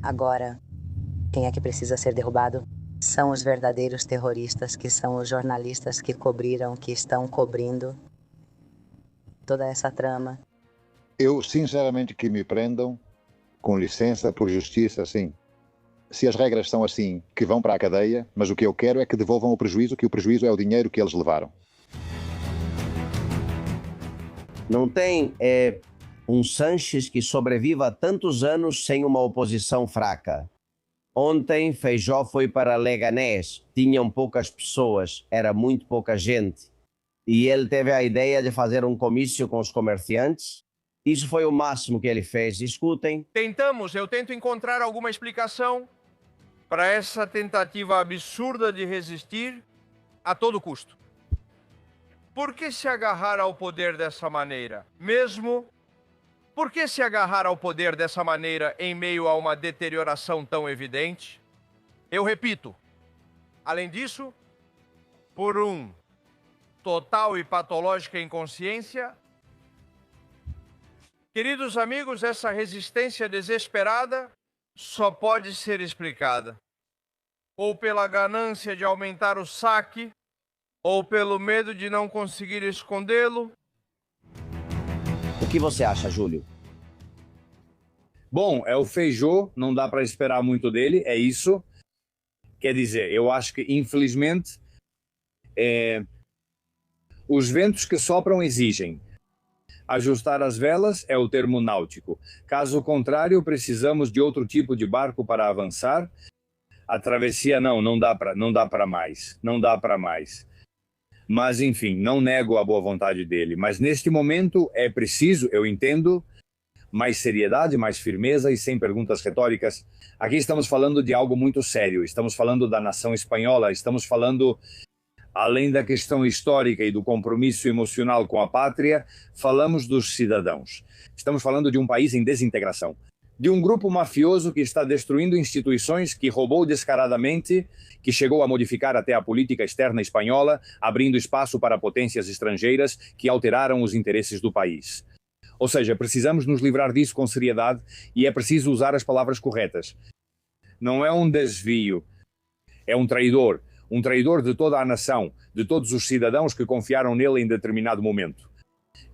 S2: Agora, quem é que precisa ser derrubado? São os verdadeiros terroristas, que são os jornalistas que cobriram, que estão cobrindo toda essa trama.
S9: Eu, sinceramente, que me prendam, com licença, por justiça, sim. Se as regras são assim, que vão para a cadeia, mas o que eu quero é que devolvam o prejuízo, que o prejuízo é o dinheiro que eles levaram.
S1: Não tem um Sanches que sobreviva tantos anos sem uma oposição fraca. Ontem, Feijó foi para Leganés, tinham poucas pessoas, era muito pouca gente. E ele teve a ideia de fazer um comício com os comerciantes. Isso foi o máximo que ele fez. Escutem.
S10: Eu tento encontrar alguma explicação para essa tentativa absurda de resistir a todo custo. por que se agarrar ao poder dessa maneira? Por que se agarrar ao poder dessa maneira em meio a uma deterioração tão evidente? Eu repito, além disso, por total e patológica inconsciência. Queridos amigos, essa resistência desesperada só pode ser explicada ou pela ganância de aumentar o saque, ou pelo medo de não conseguir escondê-lo.
S1: O que você acha, Júlio?
S4: Bom, é o Feijó, não dá para esperar muito dele, é isso. Quer dizer, eu acho que, infelizmente, os ventos que sopram exigem. Ajustar as velas é o termo náutico. Caso contrário, precisamos de outro tipo de barco para avançar. A travessia não dá para mais. Mas, enfim, não nego a boa vontade dele. Mas, neste momento, é preciso, eu entendo, mais seriedade, mais firmeza e sem perguntas retóricas. Aqui estamos falando de algo muito sério. Estamos falando da nação espanhola. Estamos falando, além da questão histórica e do compromisso emocional com a pátria, falamos dos cidadãos. Estamos falando de um país em desintegração. De um grupo mafioso que está destruindo instituições, que roubou descaradamente, que chegou a modificar até a política externa espanhola, abrindo espaço para potências estrangeiras que alteraram os interesses do país. Ou seja, precisamos nos livrar disso com seriedade e é preciso usar as palavras corretas. Não é um desvio, é um traidor de toda a nação, de todos os cidadãos que confiaram nele em determinado momento.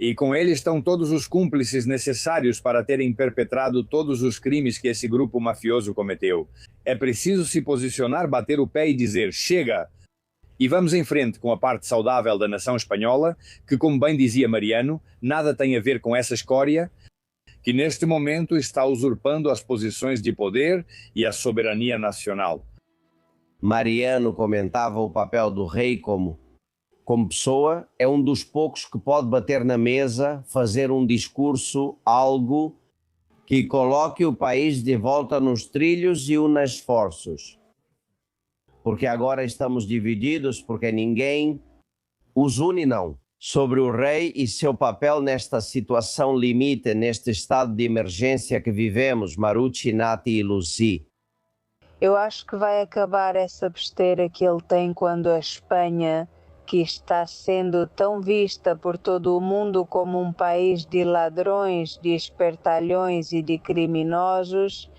S4: E com ele estão todos os cúmplices necessários para terem perpetrado todos os crimes que esse grupo mafioso cometeu. É preciso se posicionar, bater o pé e dizer, chega! E vamos em frente com a parte saudável da nação espanhola, que, como bem dizia Mariano, nada tem a ver com essa escória, que neste momento está usurpando as posições de poder e a soberania nacional.
S1: Mariano comentava o papel do rei como pessoa, é um dos poucos que pode bater na mesa, fazer um discurso, algo que coloque o país de volta nos trilhos e una esforços. Porque agora estamos divididos, porque ninguém os une, não. Sobre o rei e seu papel nesta situação limite, neste estado de emergência que vivemos, Marucci, Nati e Lucy.
S11: Eu acho que vai acabar essa besteira que ele tem quando a Espanha, que está sendo tão vista por todo o mundo como um país de ladrões, de espertalhões e de criminosos.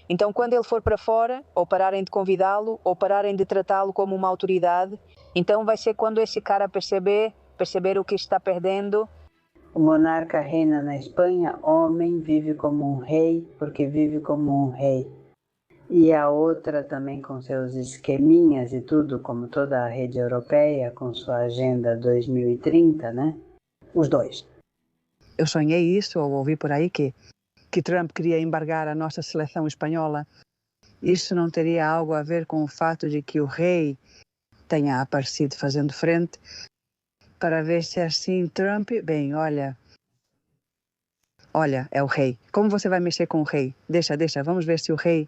S11: Então, quando ele for para fora, ou pararem de convidá-lo, ou pararem de tratá-lo como uma autoridade, então vai ser quando esse cara perceber o que está perdendo.
S12: O monarca reina na Espanha, homem vive como um rei, porque vive como um rei. E a outra também com seus esqueminhas e tudo, como toda a rede europeia, com sua agenda 2030, né? Os dois.
S13: Eu sonhei isso, ou ouvi por aí que Trump queria embargar a nossa seleção espanhola. Isso não teria algo a ver com o fato de que o rei tenha aparecido fazendo frente para ver se assim Trump... Bem, olha, é o rei. Como você vai mexer com o rei? Deixa, vamos ver se o rei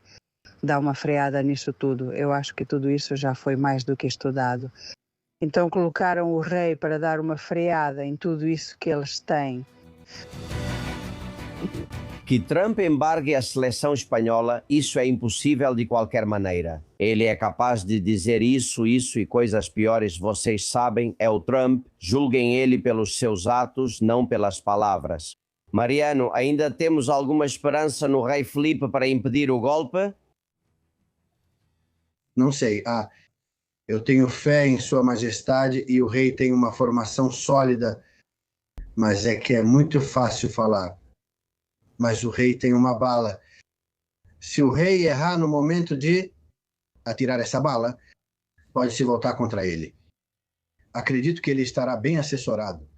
S13: dá uma freada nisso tudo. Eu acho que tudo isso já foi mais do que estudado. Então colocaram o rei para dar uma freada em tudo isso que eles têm.
S1: Que Trump embargue a seleção espanhola, isso é impossível de qualquer maneira. Ele é capaz de dizer isso e coisas piores, vocês sabem, é o Trump. Julguem ele pelos seus atos, não pelas palavras. Mariano, ainda temos alguma esperança no rei Felipe para impedir o golpe?
S3: Não sei. Eu tenho fé em Sua Majestade e o rei tem uma formação sólida, mas é que é muito fácil falar. Mas o rei tem uma bala. Se o rei errar no momento de atirar essa bala, pode se voltar contra ele. Acredito que ele estará bem assessorado.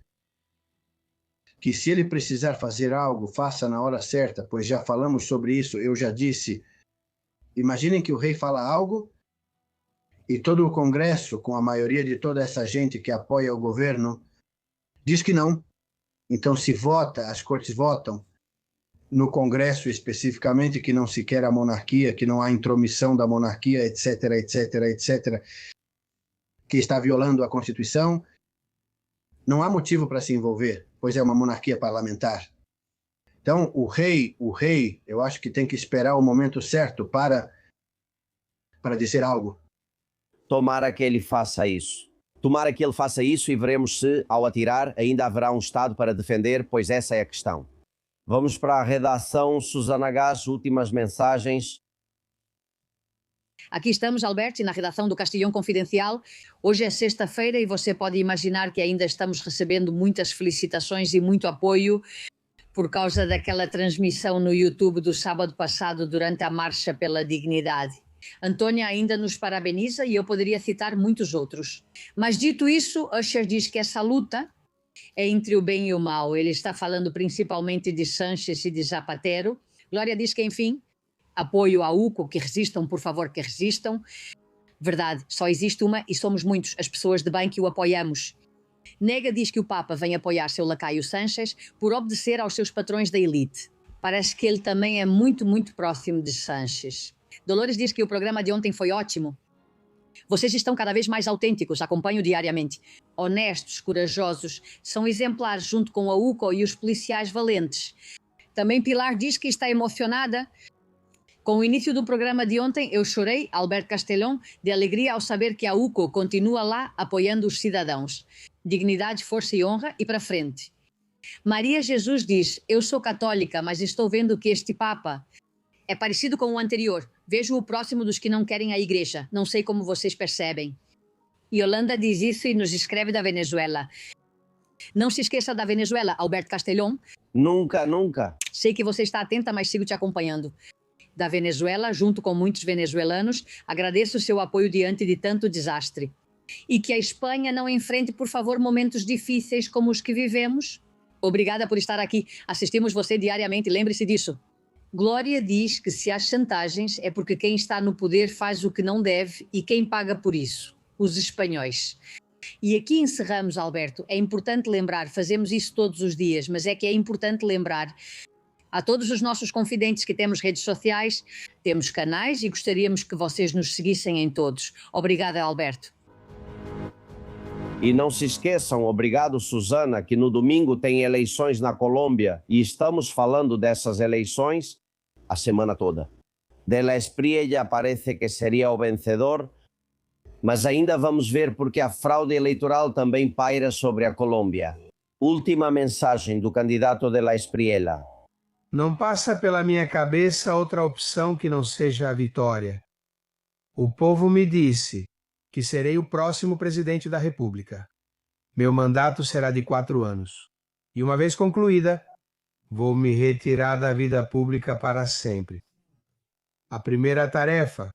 S3: Que se ele precisar fazer algo, faça na hora certa, pois já falamos sobre isso, eu já disse. Imaginem que o rei fala algo e todo o Congresso, com a maioria de toda essa gente que apoia o governo, diz que não. Então se vota, as cortes votam, no Congresso especificamente, que não se quer a monarquia, que não há intromissão da monarquia, etc. que está violando a Constituição, não há motivo para se envolver, pois é uma monarquia parlamentar. Então, o rei, eu acho que tem que esperar o momento certo para dizer algo.
S1: Tomara que ele faça isso. Tomara que ele faça isso e veremos se, ao atirar, ainda haverá um Estado para defender, pois essa é a questão. Vamos para a redação. Susana Gás, últimas mensagens.
S8: Aqui estamos, Alberto, na redação do Castilhão Confidencial. Hoje é sexta-feira e você pode imaginar que ainda estamos recebendo muitas felicitações e muito apoio por causa daquela transmissão no YouTube do sábado passado durante a Marcha pela Dignidade. Antônia ainda nos parabeniza e eu poderia citar muitos outros. Mas dito isso, Usher diz que essa luta é entre o bem e o mal. Ele está falando principalmente de Sánchez e de Zapatero. Glória diz que, enfim, apoio a UCO, que resistam, por favor, que resistam. Verdade, só existe uma e somos muitos, as pessoas de bem que o apoiamos. Nega diz que o Papa vem apoiar seu lacaio Sánchez por obedecer aos seus patrões da elite. Parece que ele também é muito, muito próximo de Sánchez. Dolores diz que o programa de ontem foi ótimo. Vocês estão cada vez mais autênticos, acompanho diariamente. Honestos, corajosos, são exemplares junto com a UCO e os policiais valentes. Também Pilar diz que está emocionada. Com o início do programa de ontem, eu chorei, Alberto Castellón, de alegria ao saber que a UCO continua lá apoiando os cidadãos. Dignidade, força e honra e para frente. Maria Jesus diz, eu sou católica, mas estou vendo que este Papa é parecido com o anterior. Vejo o próximo dos que não querem a igreja. Não sei como vocês percebem. Yolanda diz isso e nos escreve da Venezuela. Não se esqueça da Venezuela, Alberto Castellón.
S1: Nunca, nunca.
S8: Sei que você está atenta, mas sigo te acompanhando. Da Venezuela, junto com muitos venezuelanos, agradeço o seu apoio diante de tanto desastre. E que a Espanha não enfrente, por favor, momentos difíceis como os que vivemos. Obrigada por estar aqui. Assistimos você diariamente, lembre-se disso. Glória diz que se há chantagens é porque quem está no poder faz o que não deve e quem paga por isso? Os espanhóis. E aqui encerramos, Alberto. É importante lembrar, fazemos isso todos os dias, mas é que é importante lembrar a todos os nossos confidentes que temos redes sociais, temos canais e gostaríamos que vocês nos seguissem em todos. Obrigada, Alberto.
S1: E não se esqueçam, obrigado Susana, que no domingo tem eleições na Colômbia e estamos falando dessas eleições a semana toda. De la Espriella parece que seria o vencedor, mas ainda vamos ver porque a fraude eleitoral também paira sobre a Colômbia. Última mensagem do candidato de la Espriella.
S22: Não passa pela minha cabeça outra opção que não seja a vitória. O povo me disse que serei o próximo presidente da República. Meu mandato será de 4 anos. E uma vez concluída, vou me retirar da vida pública para sempre. A primeira tarefa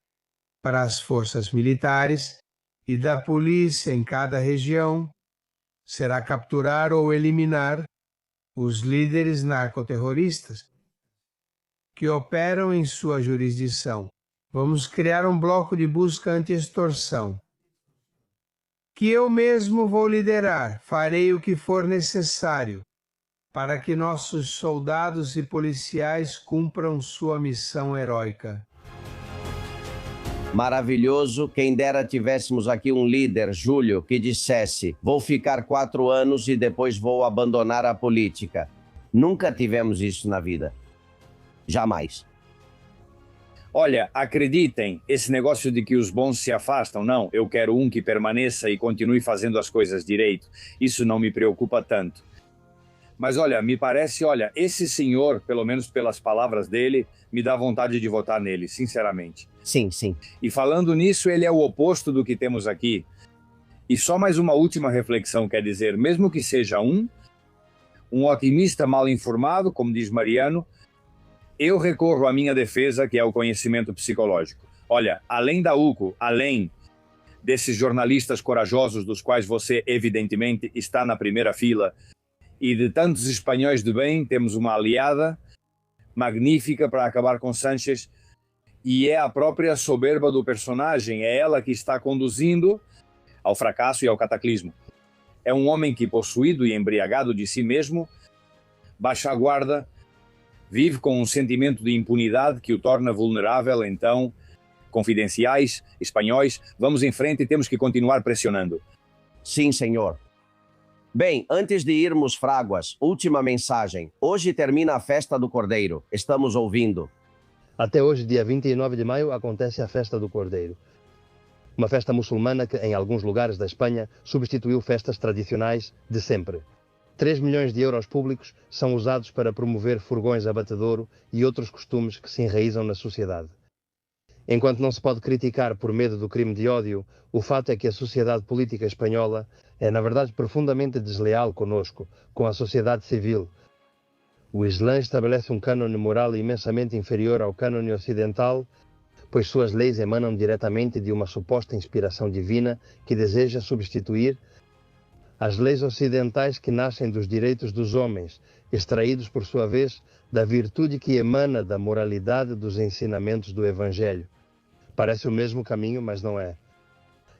S22: para as forças militares e da polícia em cada região será capturar ou eliminar os líderes narcoterroristas que operam em sua jurisdição. Vamos criar um bloco de busca anti-extorsão, que eu mesmo vou liderar. Farei o que for necessário para que nossos soldados e policiais cumpram sua missão heróica.
S1: Maravilhoso, quem dera tivéssemos aqui um líder, Júlio, que dissesse, vou ficar 4 anos e depois vou abandonar a política. Nunca tivemos isso na vida. Jamais.
S4: Olha, acreditem, esse negócio de que os bons se afastam, não, eu quero um que permaneça e continue fazendo as coisas direito. Isso não me preocupa tanto. Mas olha, me parece, esse senhor, pelo menos pelas palavras dele, me dá vontade de votar nele, sinceramente.
S1: Sim, sim.
S4: E falando nisso, ele é o oposto do que temos aqui. E só mais uma última reflexão, quer dizer, mesmo que seja um otimista mal informado, como diz Mariano, eu recorro à minha defesa, que é o conhecimento psicológico. Olha, além da UCO, além desses jornalistas corajosos dos quais você, evidentemente, está na primeira fila, e de tantos espanhóis de bem, temos uma aliada magnífica para acabar com Sánchez, e é a própria soberba do personagem, é ela que está conduzindo ao fracasso e ao cataclismo. É um homem que, possuído e embriagado de si mesmo, baixa a guarda, vive com um sentimento de impunidade que o torna vulnerável, então, confidenciais, espanhóis. Vamos em frente e temos que continuar pressionando.
S1: Sim, senhor. Bem, antes de irmos, Fraguas, última mensagem. Hoje termina a Festa do Cordeiro. Estamos ouvindo.
S14: Até hoje, dia 29 de maio, acontece a Festa do Cordeiro. Uma festa muçulmana que, em alguns lugares da Espanha, substituiu festas tradicionais de sempre. 3 milhões de euros públicos são usados para promover furgões a batedouro e outros costumes que se enraizam na sociedade. Enquanto não se pode criticar por medo do crime de ódio, o fato é que a sociedade política espanhola é, na verdade, profundamente desleal conosco, com a sociedade civil. O Islã estabelece um cânone moral imensamente inferior ao cânone ocidental, pois suas leis emanam diretamente de uma suposta inspiração divina que deseja substituir as leis ocidentais que nascem dos direitos dos homens, extraídos, por sua vez, da virtude que emana da moralidade dos ensinamentos do Evangelho. Parece o mesmo caminho, mas não é.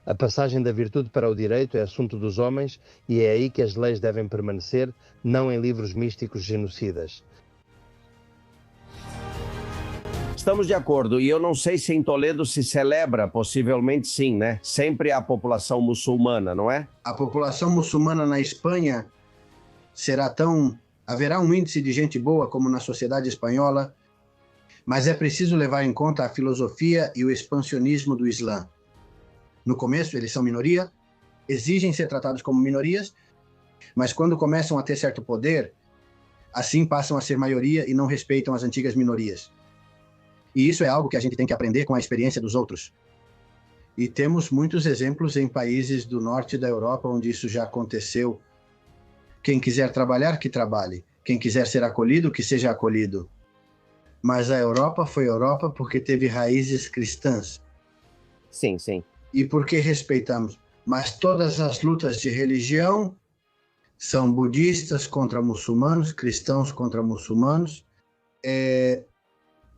S14: A passagem da virtude para o direito é assunto dos homens e é aí que as leis devem permanecer, não em livros místicos genocidas.
S1: Estamos de acordo, e eu não sei se em Toledo se celebra, possivelmente sim, né? Sempre a população muçulmana, não é?
S3: A população muçulmana na Espanha haverá um índice de gente boa como na sociedade espanhola, mas é preciso levar em conta a filosofia e o expansionismo do Islã. No começo, eles são minoria, exigem ser tratados como minorias, mas quando começam a ter certo poder, assim passam a ser maioria e não respeitam as antigas minorias. E isso é algo que a gente tem que aprender com a experiência dos outros. E temos muitos exemplos em países do norte da Europa onde isso já aconteceu. Quem quiser trabalhar, que trabalhe. Quem quiser ser acolhido, que seja acolhido. Mas a Europa foi Europa porque teve raízes cristãs.
S1: Sim, sim.
S3: E porque respeitamos. Mas todas as lutas de religião são budistas contra muçulmanos, cristãos contra muçulmanos,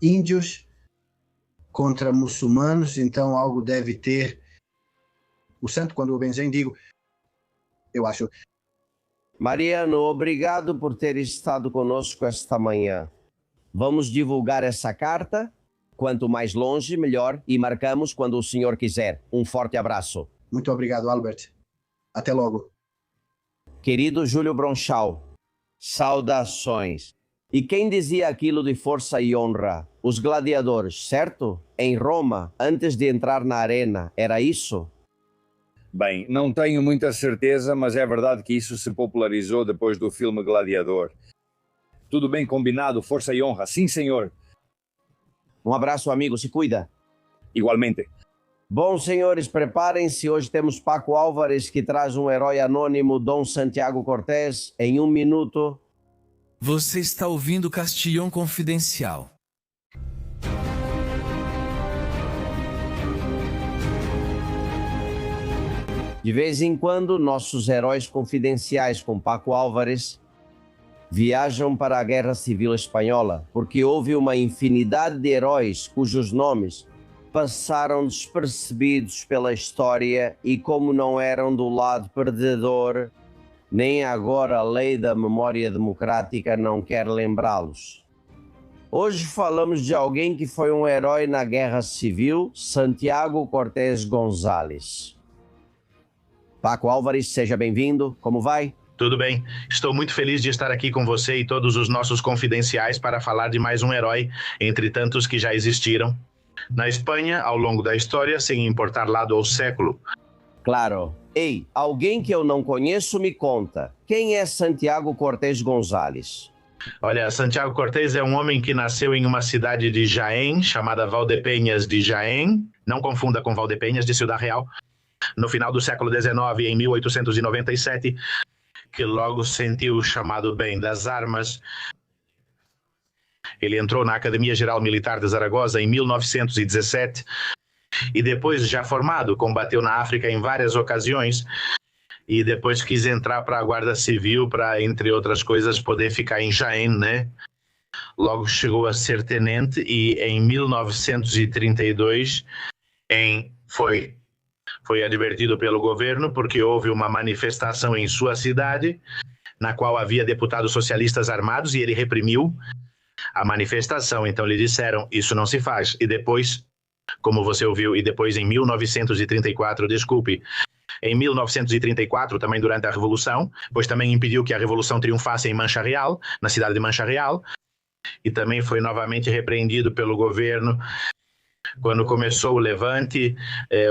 S3: índios contra muçulmanos, então algo deve ter. O santo, quando o benzem, digo, eu acho.
S1: Mariano, obrigado por ter estado conosco esta manhã. Vamos divulgar essa carta, quanto mais longe, melhor, e marcamos quando o senhor quiser. Um forte abraço.
S3: Muito obrigado, Albert. Até logo.
S1: Querido Júlio Bronchal, saudações. E quem dizia aquilo de força e honra? Os gladiadores, certo? Em Roma, antes de entrar na arena, era isso?
S4: Bem, não tenho muita certeza, mas é verdade que isso se popularizou depois do filme Gladiador. Tudo bem combinado, força e honra. Sim, senhor.
S1: Um abraço, amigo. Se cuida.
S4: Igualmente.
S1: Bom, senhores, preparem-se. Hoje temos Paco Álvares, que traz um herói anônimo, Dom Santiago Cortés, em 1 minuto.
S15: Você está ouvindo Castilhão Confidencial.
S1: De vez em quando, nossos heróis confidenciais com Paco Álvares viajam para a Guerra Civil Espanhola, porque houve uma infinidade de heróis cujos nomes passaram despercebidos pela história e, como não eram do lado perdedor, nem agora a lei da memória democrática não quer lembrá-los. Hoje falamos de alguém que foi um herói na Guerra Civil, Santiago Cortés González. Paco Álvares, seja bem-vindo. Como vai?
S16: Tudo bem. Estou muito feliz de estar aqui com você e todos os nossos confidenciais para falar de mais um herói, entre tantos que já existiram na Espanha ao longo da história, sem importar lado ou século.
S1: Claro. Ei, alguém que eu não conheço me conta. Quem é Santiago Cortés González?
S16: Olha, Santiago Cortés é um homem que nasceu em uma cidade de Jaén, chamada Valdepeñas de Jaén. Não confunda com Valdepeñas de Ciudad Real. No final do século XIX, em 1897, que logo sentiu o chamado bem das armas. Ele entrou na Academia Geral Militar de Zaragoza em 1917 e depois, já formado, combateu na África em várias ocasiões e depois quis entrar para a Guarda Civil para, entre outras coisas, poder ficar em Jaén, né? Logo chegou a ser tenente e em 1932 foi advertido pelo governo porque houve uma manifestação em sua cidade na qual havia deputados socialistas armados e ele reprimiu a manifestação. Então lhe disseram, isso não se faz. E depois como você ouviu, e depois em 1934, desculpe, em 1934, também durante a Revolução, pois também impediu que a Revolução triunfasse em Mancha Real, na cidade de Mancha Real, e também foi novamente repreendido pelo governo quando começou o levante,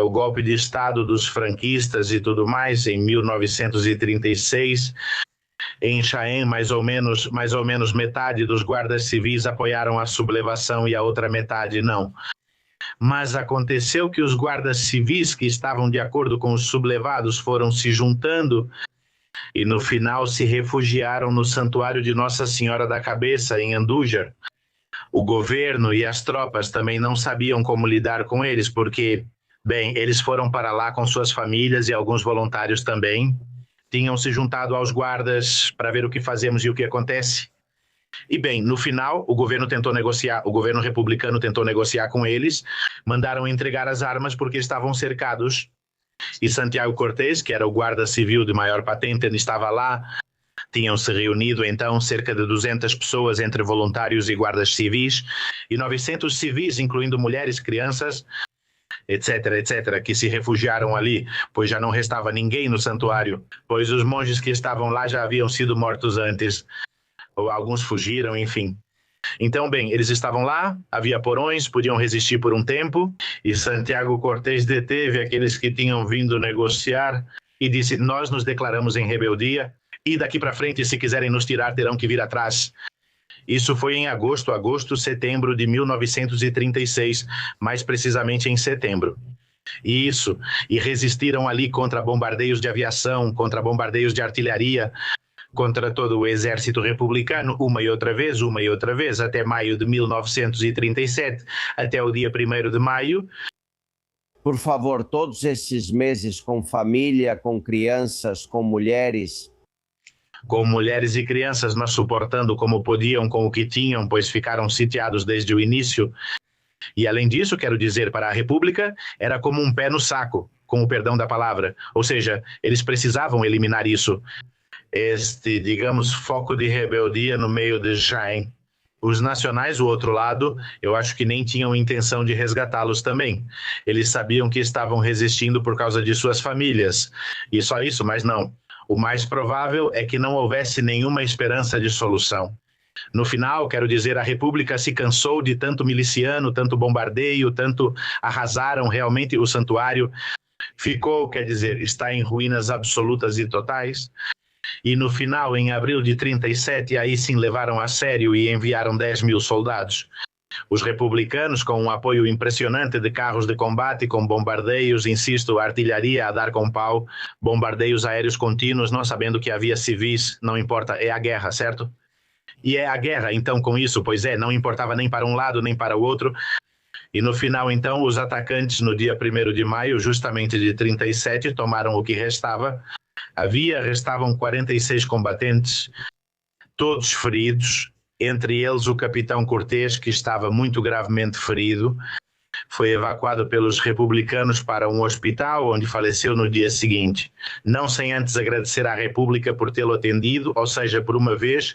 S16: o golpe de Estado dos franquistas e tudo mais, em 1936. Em Chaém, mais ou menos metade dos guardas civis apoiaram a sublevação e a outra metade não. Mas aconteceu que os guardas civis que estavam de acordo com os sublevados foram se juntando e no final se refugiaram no santuário de Nossa Senhora da Cabeça, em Andújar. O governo e as tropas também não sabiam como lidar com eles, porque, bem, eles foram para lá com suas famílias e alguns voluntários também. Tinham se juntado aos guardas para ver o que fazemos e o que acontece. E bem, no final, o governo republicano tentou negociar com eles, mandaram entregar as armas porque estavam cercados. E Santiago Cortés, que era o guarda civil de maior patente, estava lá. Tinham se reunido então cerca de 200 pessoas entre voluntários e guardas civis, e 900 civis, incluindo mulheres, crianças, etc, etc, que se refugiaram ali, pois já não restava ninguém no santuário, pois os monges que estavam lá já haviam sido mortos antes, ou alguns fugiram, enfim. Então, bem, eles estavam lá, havia porões, podiam resistir por um tempo, e Santiago Cortés deteve aqueles que tinham vindo negociar e disse: nós nos declaramos em rebeldia, e daqui para frente, se quiserem nos tirar, terão que vir atrás. Isso foi em setembro de 1936, mais precisamente em setembro. E resistiram ali contra bombardeios de aviação, contra bombardeios de artilharia, contra todo o exército republicano, uma e outra vez, até maio de 1937, até o dia 1º de maio.
S1: Por favor, todos esses meses com família, com crianças, com mulheres...
S16: Com mulheres e crianças, nós suportando como podiam com o que tinham, pois ficaram sitiados desde o início. E além disso, quero dizer, para a República, era como um pé no saco, com o perdão da palavra. Ou seja, eles precisavam eliminar isso. Digamos, foco de rebeldia no meio de Jaén. Os nacionais, o outro lado, eu acho que nem tinham intenção de resgatá-los também. Eles sabiam que estavam resistindo por causa de suas famílias. E só isso, mas não. O mais provável é que não houvesse nenhuma esperança de solução. No final, quero dizer, a República se cansou de tanto miliciano, tanto bombardeio, tanto arrasaram realmente o santuário. Ficou, quer dizer, está em ruínas absolutas e totais. E no final, em abril de 37, aí sim levaram a sério e enviaram 10.000 soldados. Os republicanos, com um apoio impressionante de carros de combate, com bombardeios, insisto, artilharia a dar com pau, bombardeios aéreos contínuos, não sabendo que havia civis, não importa, é a guerra, certo? E é a guerra, então, com isso, pois é, não importava nem para um lado, nem para o outro. E no final, então, os atacantes, no dia 1º de maio, justamente de 37, tomaram o que restava. Restavam 46 combatentes, todos feridos, entre eles o capitão Cortés, que estava muito gravemente ferido. Foi evacuado pelos republicanos para um hospital, onde faleceu no dia seguinte. Não sem antes agradecer à República por tê-lo atendido, ou seja, por uma vez.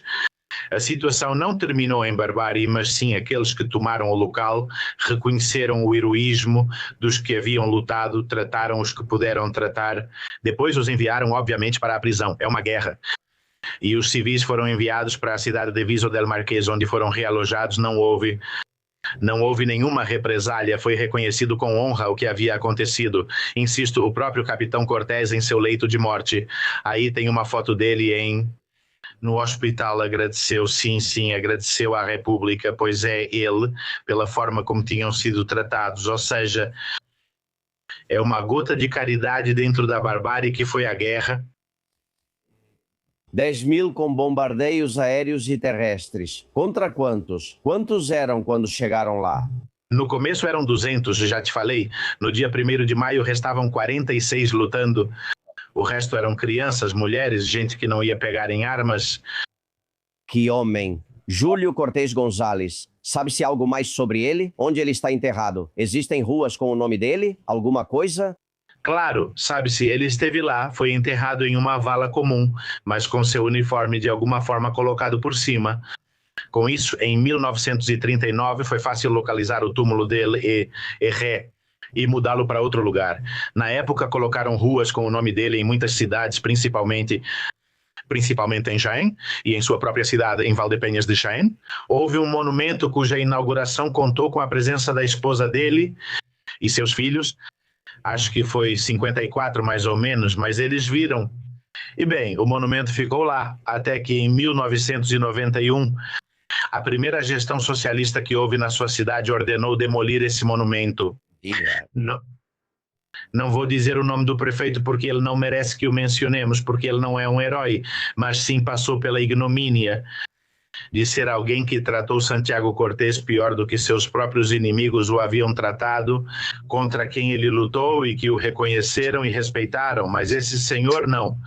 S16: A situação não terminou em barbárie, mas sim aqueles que tomaram o local reconheceram o heroísmo dos que haviam lutado, trataram os que puderam tratar. Depois os enviaram, obviamente, para a prisão. É uma guerra. E os civis foram enviados para a cidade de Viso del Marqués, onde foram realojados. Não houve nenhuma represália, foi reconhecido com honra o que havia acontecido. Insisto, o próprio capitão Cortés em seu leito de morte. Aí tem uma foto dele no hospital, agradeceu, sim, agradeceu à República, pois é ele, pela forma como tinham sido tratados. Ou seja, é uma gota de caridade dentro da barbárie que foi a guerra.
S1: 10.000 com bombardeios aéreos e terrestres. Contra quantos? Quantos eram quando chegaram lá?
S16: No começo eram 200, já te falei. No dia 1º de maio restavam 46 lutando. O resto eram crianças, mulheres, gente que não ia pegar em armas.
S1: Que homem! Júlio Cortés González. Sabe-se algo mais sobre ele? Onde ele está enterrado? Existem ruas com o nome dele? Alguma coisa?
S16: Claro, sabe-se, ele esteve lá, foi enterrado em uma vala comum, mas com seu uniforme de alguma forma colocado por cima. Com isso, em 1939, foi fácil localizar o túmulo dele e mudá-lo para outro lugar. Na época, colocaram ruas com o nome dele em muitas cidades, principalmente em Jaén e em sua própria cidade, em Valdepeñas de Jaén. Houve um monumento cuja inauguração contou com a presença da esposa dele e seus filhos. Acho que foi 54 mais ou menos, mas eles viram. E bem, o monumento ficou lá, até que em 1991, a primeira gestão socialista que houve na sua cidade ordenou demolir esse monumento. Não vou dizer o nome do prefeito porque ele não merece que o mencionemos, porque ele não é um herói, mas sim passou pela ignomínia de ser alguém que tratou Santiago Cortés pior do que seus próprios inimigos o haviam tratado, contra quem ele lutou e que o reconheceram e respeitaram, mas esse senhor não.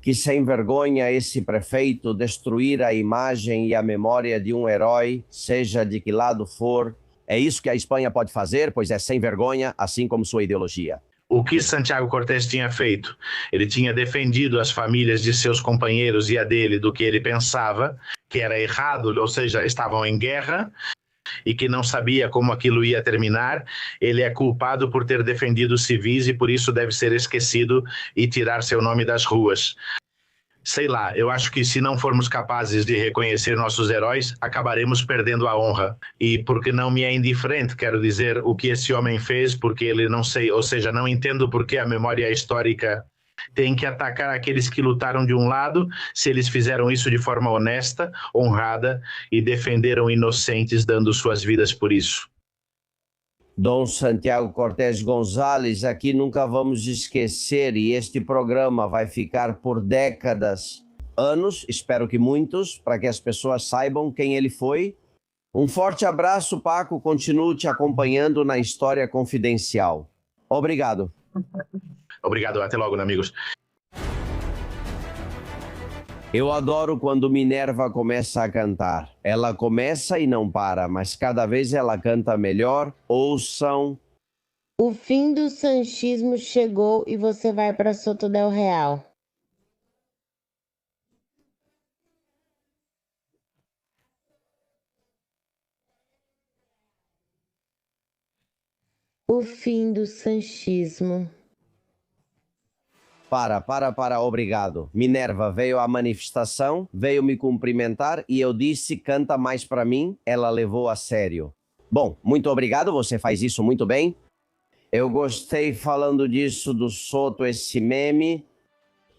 S1: Que sem vergonha esse prefeito destruir a imagem e a memória de um herói, seja de que lado for. É isso que a Espanha pode fazer, pois é sem vergonha, assim como sua ideologia.
S16: O que Santiago Cortés tinha feito? Ele tinha defendido as famílias de seus companheiros e a dele do que ele pensava que era errado, ou seja, estavam em guerra e que não sabia como aquilo ia terminar. Ele é culpado por ter defendido civis e por isso deve ser esquecido e tirar seu nome das ruas. Sei lá, eu acho que se não formos capazes de reconhecer nossos heróis, acabaremos perdendo a honra. E porque não me é indiferente, quero dizer, o que esse homem fez, porque ele não sei, ou seja, não entendo porque a memória histórica tem que atacar aqueles que lutaram de um lado, se eles fizeram isso de forma honesta, honrada e defenderam inocentes dando suas vidas por isso.
S1: Dom Santiago Cortés González, aqui nunca vamos esquecer, e este programa vai ficar por décadas, anos, espero que muitos, para que as pessoas saibam quem ele foi. Um forte abraço, Paco, continuo te acompanhando na História Confidencial. Obrigado.
S16: Obrigado, até logo, amigos.
S1: Eu adoro quando Minerva começa a cantar. Ela começa e não para, mas cada vez ela canta melhor. Ouçam.
S17: O fim do sanchismo chegou e você vai para Soto del Real. O fim do sanchismo.
S1: Obrigado. Minerva veio à manifestação, veio me cumprimentar e eu disse, canta mais para mim. Ela levou a sério. Bom, muito obrigado, você faz isso muito bem. Eu gostei falando disso do Soto, esse meme,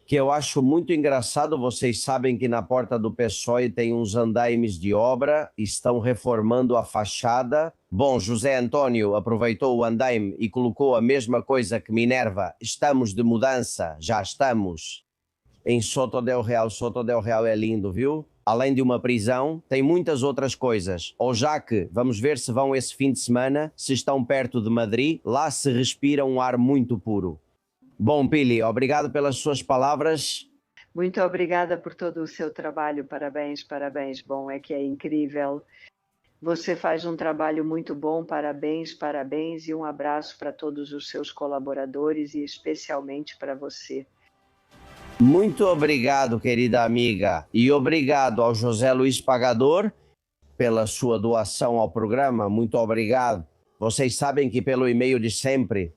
S1: que eu acho muito engraçado. Vocês sabem que na porta do PSOE tem uns andaimes de obra, estão reformando a fachada. Bom, José Antônio aproveitou o andaime e colocou a mesma coisa que Minerva. Estamos de mudança, já estamos. Em Soto del Real. Soto del Real é lindo, viu? Além de uma prisão, tem muitas outras coisas. Ou já que, vamos ver se vão esse fim de semana, se estão perto de Madrid, lá se respira um ar muito puro. Bom, Pili, obrigado pelas suas palavras.
S13: Muito obrigada por todo o seu trabalho. Parabéns, parabéns. Bom, é que é incrível. Você faz um trabalho muito bom, parabéns, parabéns, e um abraço para todos os seus colaboradores e especialmente para você.
S1: Muito obrigado, querida amiga, e obrigado ao José Luiz Pagador pela sua doação ao programa. Muito obrigado. Vocês sabem que pelo e-mail de sempre,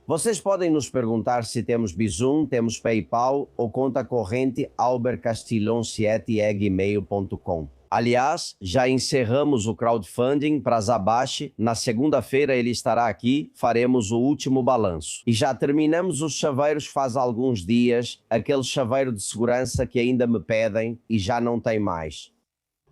S1: vocês podem nos perguntar se temos Bizum, temos PayPal ou conta corrente albercastilhon7@gmail.com. Aliás, já encerramos o crowdfunding para Zabache. Na segunda-feira ele estará aqui, faremos o último balanço. E já terminamos os chaveiros faz alguns dias, aquele chaveiro de segurança que ainda me pedem e já não tem mais.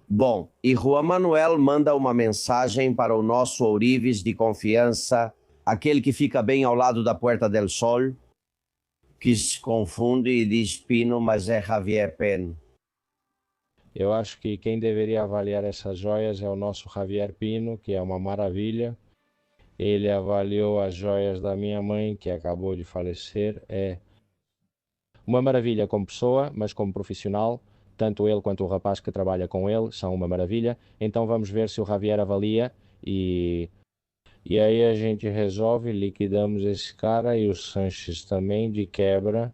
S1: Bom, e Juan Manuel manda uma mensagem para o nosso ourives de confiança, aquele que fica bem ao lado da Puerta del Sol, que se confunde e diz Pino, mas é Javier Peno.
S5: Eu acho que quem deveria avaliar essas joias é o nosso Javier Pino, que é uma maravilha. Ele avaliou as joias da minha mãe, que acabou de falecer. É uma maravilha como pessoa, mas como profissional, tanto ele quanto o rapaz que trabalha com ele são uma maravilha. Então vamos ver se o Javier avalia e aí a gente resolve, liquidamos esse cara e o Sanches também de quebra.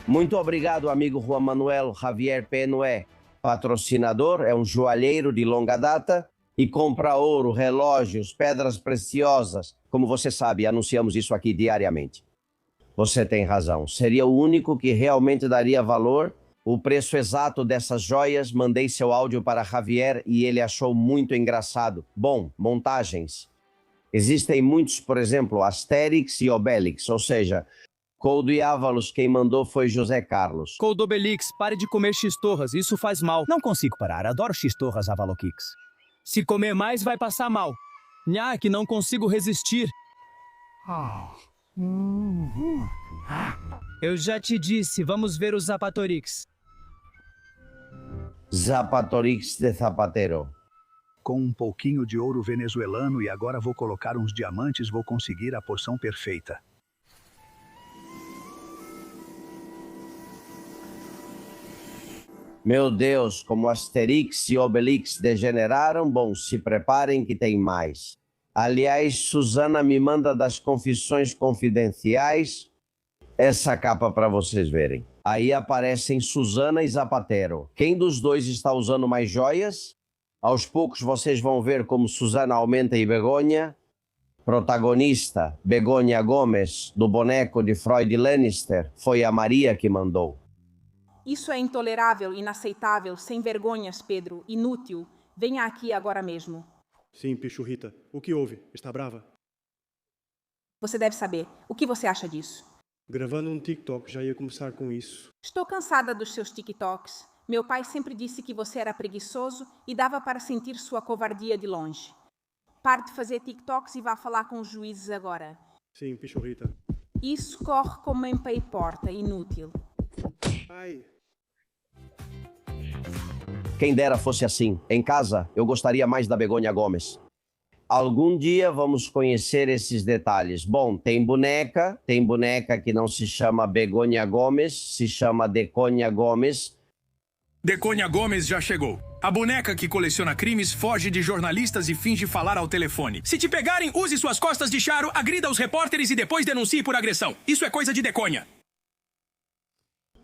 S1: Muito obrigado, amigo Juan Manuel. Javier Peno é patrocinador, é um joalheiro de longa data e compra ouro, relógios, pedras preciosas. Como você sabe, anunciamos isso aqui diariamente. Você tem razão. Seria o único que realmente daria valor. O preço exato dessas joias, mandei seu áudio para Javier e ele achou muito engraçado. Bom, montagens. Existem muitos, por exemplo, Asterix e Obelix, ou seja, Coldo e Ávalos, quem mandou foi José Carlos.
S18: Coldo Obelix, pare de comer X-torras, isso faz mal. Não consigo parar, adoro X-torras, Avalokix. Se comer mais, vai passar mal. Nha, que não consigo resistir. Eu já te disse, vamos ver o Zapatorix.
S1: Zapatorix de Zapatero.
S19: Com um pouquinho de ouro venezuelano e agora vou colocar uns diamantes, vou conseguir a porção perfeita.
S1: Meu Deus, como Asterix e Obelix degeneraram, bom, se preparem que tem mais. Aliás, Suzana me manda das confissões confidenciais essa capa para vocês verem. Aí aparecem Suzana e Zapatero. Quem dos dois está usando mais joias? Aos poucos vocês vão ver como Suzana aumenta e Begonha. Protagonista, Begonha Gomes, do boneco de Freud Lannister, foi a Maria que mandou.
S20: Isso é intolerável, inaceitável, sem vergonhas, Pedro, inútil. Venha aqui agora mesmo.
S21: Sim, Pichurrita. O que houve? Está brava?
S20: Você deve saber. O que você acha disso?
S21: Gravando um TikTok, já ia começar com isso.
S20: Estou cansada dos seus TikToks. Meu pai sempre disse que você era preguiçoso e dava para sentir sua covardia de longe. Pare de fazer TikToks e vá falar com os juízes agora.
S21: Sim, Pichurrita.
S20: Isso corre como em pé e porta, inútil.
S21: Ai...
S1: Quem dera fosse assim. Em casa, eu gostaria mais da Begonha Gomes. Algum dia vamos conhecer esses detalhes. Bom, tem boneca que não se chama Begonha Gomes, se chama Deconha Gomes.
S23: Deconha Gomes já chegou. A boneca que coleciona crimes foge de jornalistas e finge falar ao telefone. Se te pegarem, use suas costas de charo, agrida os repórteres e depois denuncie por agressão. Isso é coisa de Deconha.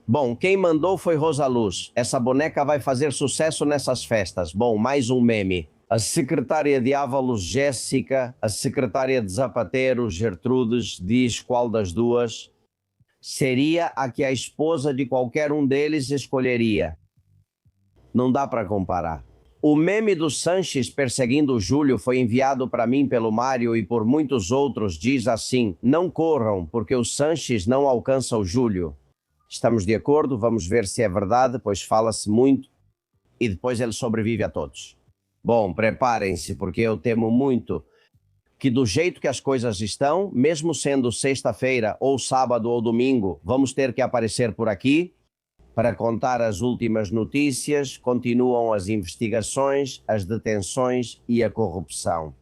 S1: Bom, quem mandou foi Rosa Luz. Essa boneca vai fazer sucesso nessas festas. Bom, mais um meme. A secretária de Ávalos, Jéssica, a secretária de Zapatero, Gertrudes, diz qual das duas seria a que a esposa de qualquer um deles escolheria. Não dá para comparar. O meme do Sanches perseguindo o Júlio foi enviado para mim pelo Mário e por muitos outros. Diz assim: não corram, porque o Sanches não alcança o Júlio. Estamos de acordo, vamos ver se é verdade, pois fala-se muito e depois ele sobrevive a todos. Bom, preparem-se, porque eu temo muito que do jeito que as coisas estão, mesmo sendo sexta-feira ou sábado ou domingo, vamos ter que aparecer por aqui para contar as últimas notícias. Continuam as investigações, as detenções e a corrupção.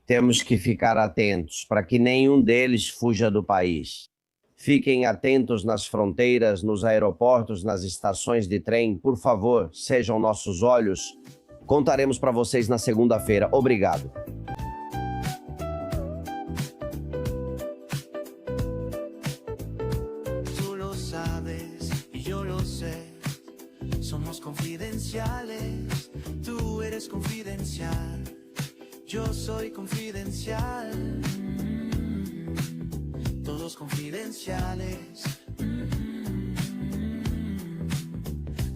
S1: Temos que ficar atentos para que nenhum deles fuja do país. Fiquem atentos nas fronteiras, nos aeroportos, nas estações de trem. Por favor, sejam nossos olhos. Contaremos para vocês na segunda-feira. Obrigado.
S24: Tú lo sabes y yo lo sé. Somos confidenciales. Tú eres confidencial. Yo soy confidencial. Todos confidenciales.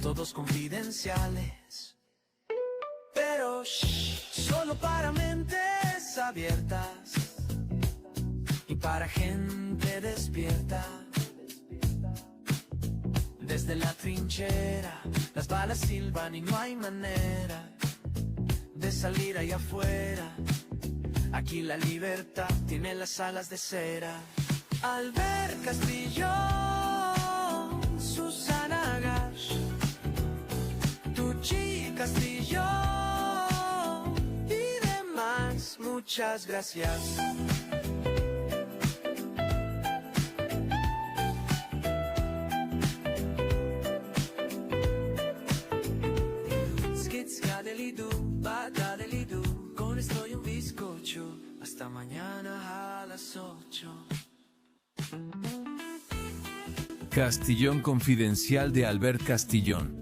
S24: Todos confidenciales. Pero solo para mentes abiertas y para gente despierta. Desde la trinchera las balas silban y no hay manera de salir allá afuera. Aquí la libertad tiene las alas de cera. Albert Castillón, Susana Gash, Tucci Castillón y demás, muchas gracias. Skitskadelidu, badadelidu, con esto y un bizcocho, hasta mañana a las 8.
S15: Castillón Confidencial de Albert Castillón.